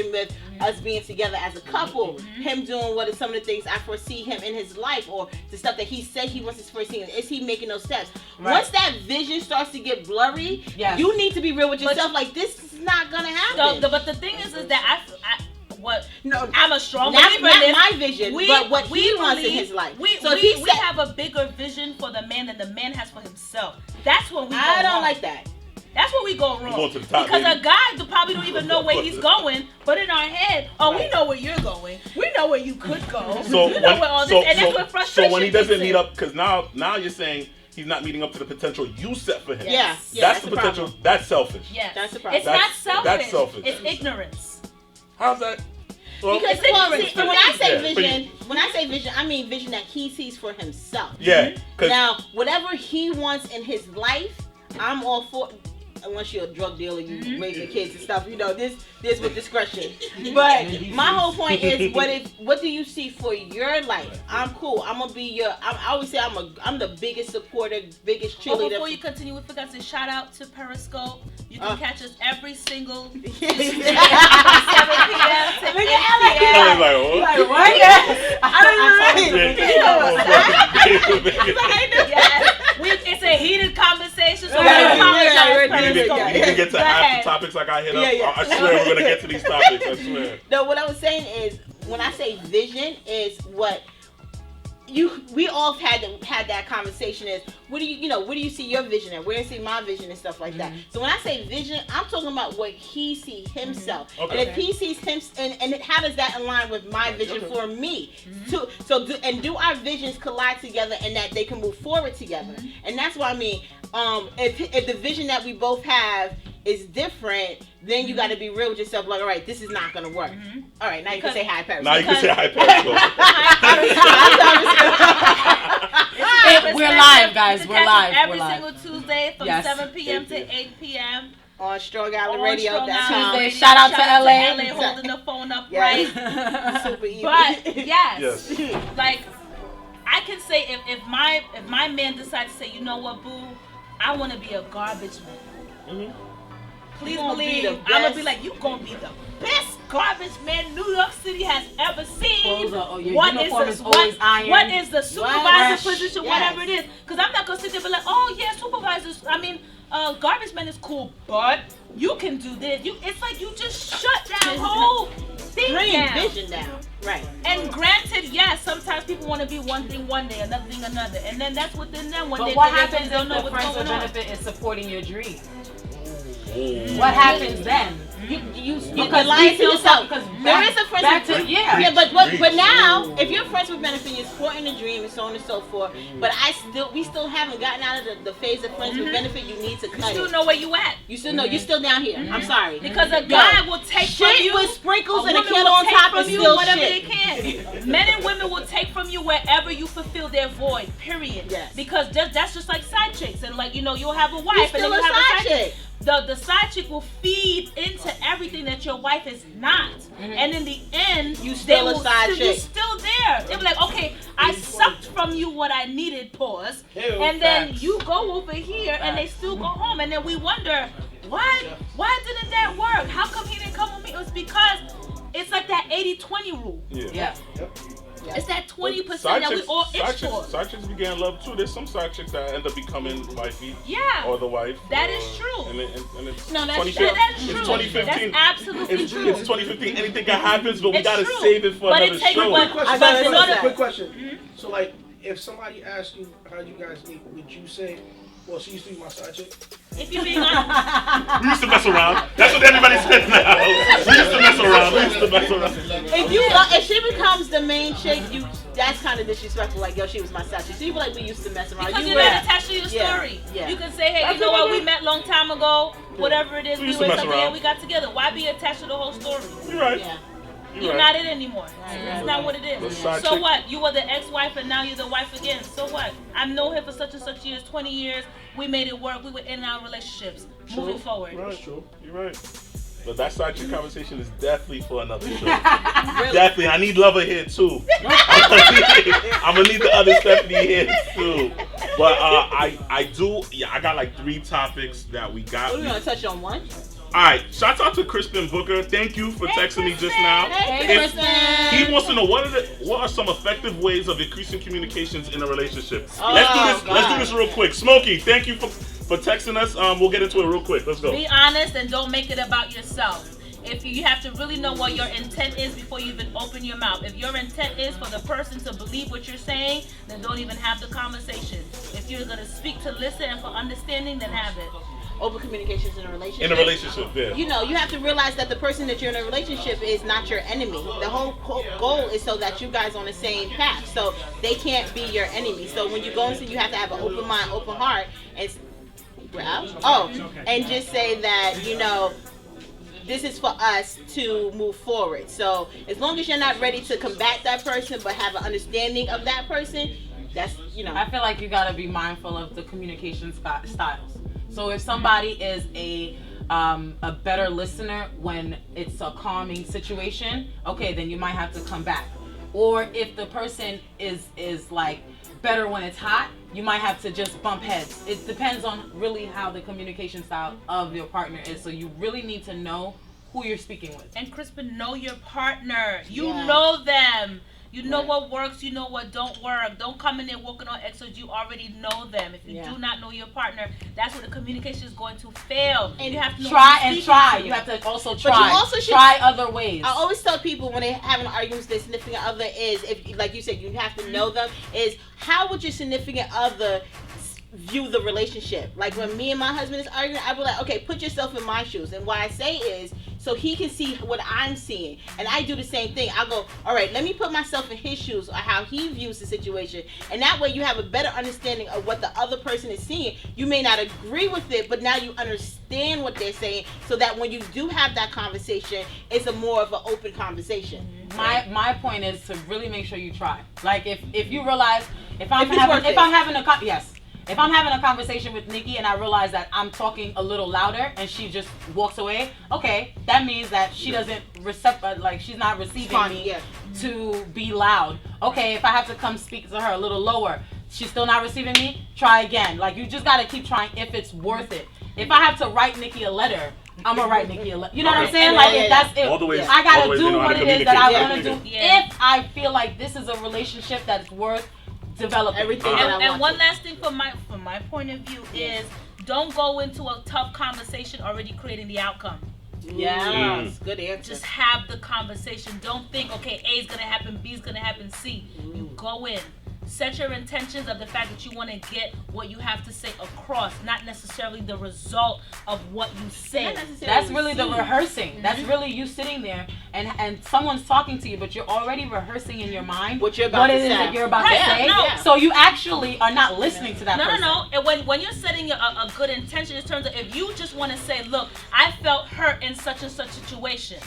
us being together as a couple, him doing what is some of the things I foresee him in his life, or the stuff that he said he wants to foresee, is he making those steps? Right. Once that vision starts to get blurry, Yes. you need to be real with But- yourself. Like, this is not gonna happen. But the thing is that No, I'm a strong not believer in this. my vision, but what he wants in believe- his life. We, So if he we said- have a bigger vision for the man than the man has for himself. That's when we go I don't wrong. like that. That's where we go wrong. going to the top, because baby. a guy probably don't even know where he's going, but in our head, we know where you're going. We know where you could go. So we know where all this, and that's what frustration. so when he doesn't kicks meet in. up, because now you're saying he's not meeting up to the potential you set for him. Yeah, Yes. That's the potential. That's selfish. Yes. That's the problem. It's not selfish. That's selfish. It's ignorance. How's that? Well, Because It's ignorance. when I say Yeah, for vision, I mean vision that he sees for himself. yeah, because Now, whatever he wants in his life, I'm all for. unless you're a drug dealer, you raising kids and stuff. You know, this with discretion. But my whole point is, what do you see for your life? I'm cool. I'm gonna be your. I always say I'm the biggest supporter, biggest But cheerleader. before you continue, we forgot to shout out to Periscope. You can catch us every single Tuesday from 7 p.m. to 8 p.m. Like, what? What? It's a heated conversation, so we Yeah, apologize. We didn't get to Go half ahead. the topics like I hit up. Yeah. I swear we're gonna get to these topics. I swear. No, what I was saying is, when I say vision, is what we all had that conversation. Is where do you see your vision at? Where do you see my vision and stuff like that? So when I say vision, I'm talking about what he sees himself, Okay. and if he sees him, and how does that align with my vision for me? Do our visions collide together, and that they can move forward together? And that's what I mean. If the vision that we both have is different, then you got to be real with yourself. Like, all right, this is not gonna work. All right, now you can say hi, Paris. Now you can say hi, Periscope. We're live, guys. We're live. Every We're live. single Tuesday from Yes. 7 p.m. to 8 p.m. On Strong Island on Radio. Strong That's Island how. Tuesday. Shout out to LA. holding the phone up Yes. right. Super easy. But yes, Yes. like I can say if my man decides to say, you know what, boo, I want to be a garbage man. Please You gonna be believe the I'm gonna best. be like, you gonna be the best garbage man New York City has ever seen. Your What uniform is is the always ironed. what is the supervisor Yes. position, Yes. whatever it is? Because I'm not gonna sit there and be like, oh yeah, supervisors. I mean, garbage man is cool, but you can do this. It's like you just shut that whole thing Bring down. vision down. Right. And granted, yes, sometimes people want to be one thing one day, another thing another, and then that's within them. When But they what they happens don't if know the what's friends with going on? benefit is supporting your dream? What happens then? You Because lying we to feel yourself. because There is a friends back with to yeah. Yeah, but now, if you're friends with benefit, you're supporting the dream and so on and so forth. But we still haven't gotten out of the phase of friends with benefit. You need to You cut still it. know where you at. You still know. You're still down here. I'm sorry. Because a guy will take from Shit you with sprinkles a and a woman kid will on take top from is you still whatever shit. they can. Men and women will take from you wherever you fulfill their void. Period. Yes. Because that's just like side chicks, and like you'll have a You're wife and then still you a have a side side chick. chick. The side chick will feed into everything that your wife is not, and in the end, You still a side you're chick. still there. They'll be like, okay, I sucked from you what I needed, pause, Ew, and then facts. you go over here, and they still go home, and then we wonder why didn't that work? How come he didn't come with me? It was because it's like that 80-20 rule. Yeah. It's that 20% Side that we chicks- all side itch chicks- for. Side chicks began love too. There's some side chicks that end up becoming wifey Yeah. or the wife. That or- is true. And it's No, that's 2015. That's It's true. 2015. That's absolutely It's true. 2015. Anything can happen, but we It's gotta true. save it for But it another takes- show. but- Quick I question. gotta Quick say question. that. Quick question. So, like, if somebody asked you how you guys meet, would you say, well, she used to be my side chick? If you're being honest, We used to mess around. That's what everybody says now. We used to mess around. We used to mess around. If she becomes the main chick, that's kind of disrespectful. Like, yo, she was my side chick. So you be like, we used to mess around. because You you're were- not attached to your Yeah, story. yeah. You can say, hey, That's you know what what, I we mean. met long time ago, whatever it is, We we used were to mess something around. and we got together. Why be attached to the whole story? You're right. Yeah. You're right. not it anymore. Right, It's right, not right. what it The is. side So chick- what? You were the ex-wife and now you're the wife again. So what? I've known him for such and such years, 20 years. We made it work. We were in our relationships. Moving forward. Right. True. You're right. But that side chick conversation is definitely for another show. Definitely. I need Lover here too. I'm gonna need the other Stephanie here too. But I got like 3 topics that we got. What are we gonna touch on one? Alright, shout out to Crispin Booker. Thank you for texting me just now. Hey, If- Kristen. He wants to know what are some effective ways of increasing communications in a relationship. Oh, Let's do God. this real quick. Smokey, thank you for texting us. We'll get into it real quick. Let's go. Be honest and don't make it about yourself. If you have to really know what your intent is before you even open your mouth. If your intent is for the person to believe what you're saying, then don't even have the conversation. If you're gonna speak to listen and for understanding, then have it. Open communications in a relationship. In a relationship, yeah. You know, you have to realize that the person that you're in a relationship is not your enemy. The whole goal is so that you guys are on the same path. So they can't be your enemy. So when you go into, you have to have an open mind, open heart, and and just say that, you know, this is for us to move forward. So as long as you're not ready to combat that person, but have an understanding of that person, that's, you know. I feel like you gotta be mindful of the communication styles. So if somebody is a better listener when it's a calming situation, okay, then you might have to come back. Or if the person is like better when it's hot, you might have to just bump heads. It depends on really how the communication style of your partner is. So you really need to know who you're speaking with. And Crispin, know your partner. You Yeah. know them. You know Right. what works, you know what don't work. Don't come in there walking on eggshells. You already know them. If you Yeah. do not know your partner, that's where the communication is going to fail. And you have to know Try who and you're try. speaking You to. have to also you try. also should- Try other ways. I always tell people when they're having arguments with their significant other is, if like you said, you have to know them, is how would your significant other view the relationship? Like when me and my husband is arguing, I be like, okay, put yourself in my shoes. And what I say is, so he can see what I'm seeing. And I do the same thing. I go, all right, let me put myself in his shoes, or how he views the situation. And that way you have a better understanding of what the other person is seeing. You may not agree with it, but now you understand what they're saying, so that when you do have that conversation, it's a more of an open conversation. My point is to really make sure you try. Like if you realize if I'm If it's having worth if it. I'm having if I'm having a conversation with Nikki and I realize that I'm talking a little louder and she just walks away, okay, that means that she doesn't she's not receiving Fine, me yeah. to be loud. Okay, if I have to come speak to her a little lower, she's still not receiving me, try again. Like you just gotta keep trying if it's worth it. If I have to write Nikki a letter, I'm gonna write Nikki a letter. You know what I'm saying? Yeah, Like yeah, if that's it. All the ways. I all gotta the ways do they know how what to it is that I communicate. want to do. Yeah. If I feel like this is a relationship that's worth developing. Everything that I And want one to. last thing from my point of view is, don't go into a tough conversation already creating the outcome. Yes, good answer. Just have the conversation. Don't think, okay, A is gonna happen, B is gonna happen, C. You go in. Set your intentions of the fact that you want to get what you have to say across, not necessarily the result of what you say. Not necessarily That's really the receive. rehearsing. That's really you sitting there and someone's talking to you, but you're already rehearsing in your mind What you're about what to it is say. that you're about Right, to say. no. So you actually are not listening to that No, person. no. And when you're setting a good intention in terms of, if you just want to say, look, I felt hurt in such and such situation.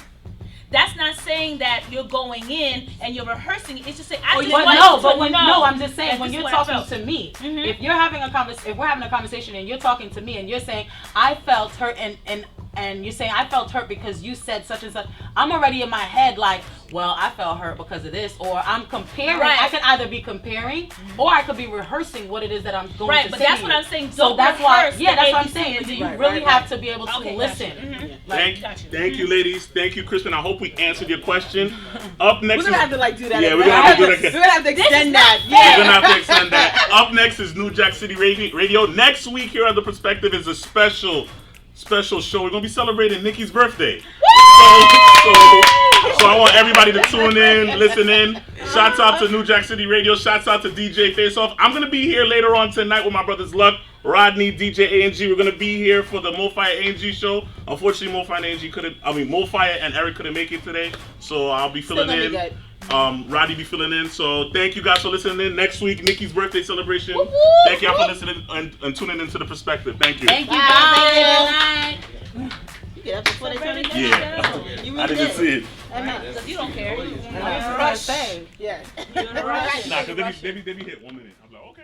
That's not saying that you're going in and you're rehearsing it. It's just saying, I just But wanted no, to but when know I'm just saying that when this you're is what I talking felt. to me, Mhm. if you're having a if we're having a conversation and you're talking to me and you're saying I felt hurt and you're saying I felt hurt because you said such and such, I'm already in my head like, well, I felt hurt because of this, or I'm comparing. Right. I can either be comparing or I could be rehearsing what it is that I'm going Right, to but say. that's to what you. I'm saying. So Don't that's why, rehearse yeah, the that's what I'm ABC saying. and You D. really right. have to be able to Okay, listen. gotcha. Mhm. Like, Thank you, ladies. Thank you, Crispin. I hope we answered your question. Up next We're gonna is have to like do that. Yeah, again. we're gonna have to do that We're again. gonna have to extend that. We're Yeah. gonna have to extend that. Up next is New Jack City Radio. Next week here at The Perspective is a special show. We're gonna be celebrating Nikki's birthday. So I want everybody to tune in, listen in. Shouts out to New Jack City Radio. Shouts out to DJ Face Off. I'm gonna be here later on tonight with my brothers Luck, Rodney, DJ A&G. We're gonna be here for the MoFire A&G show. Unfortunately, MoFire and A&G MoFire and Eric couldn't make it today, so I'll be filling gonna be in. good. Roddy be filling in. So thank you guys for listening in. Next week, Nikki's birthday celebration. Whoop, whoop, Thank y'all for whoop. listening and tuning into The Perspective. Thank you. thank you, Bye. guys. You get up before they turn it down. Yeah. You really I didn't did. see it. I know. Because you don't care. You're in a rush. Yeah. You're in a rush. Nah, because they be hit 1 minute. I'm like, okay.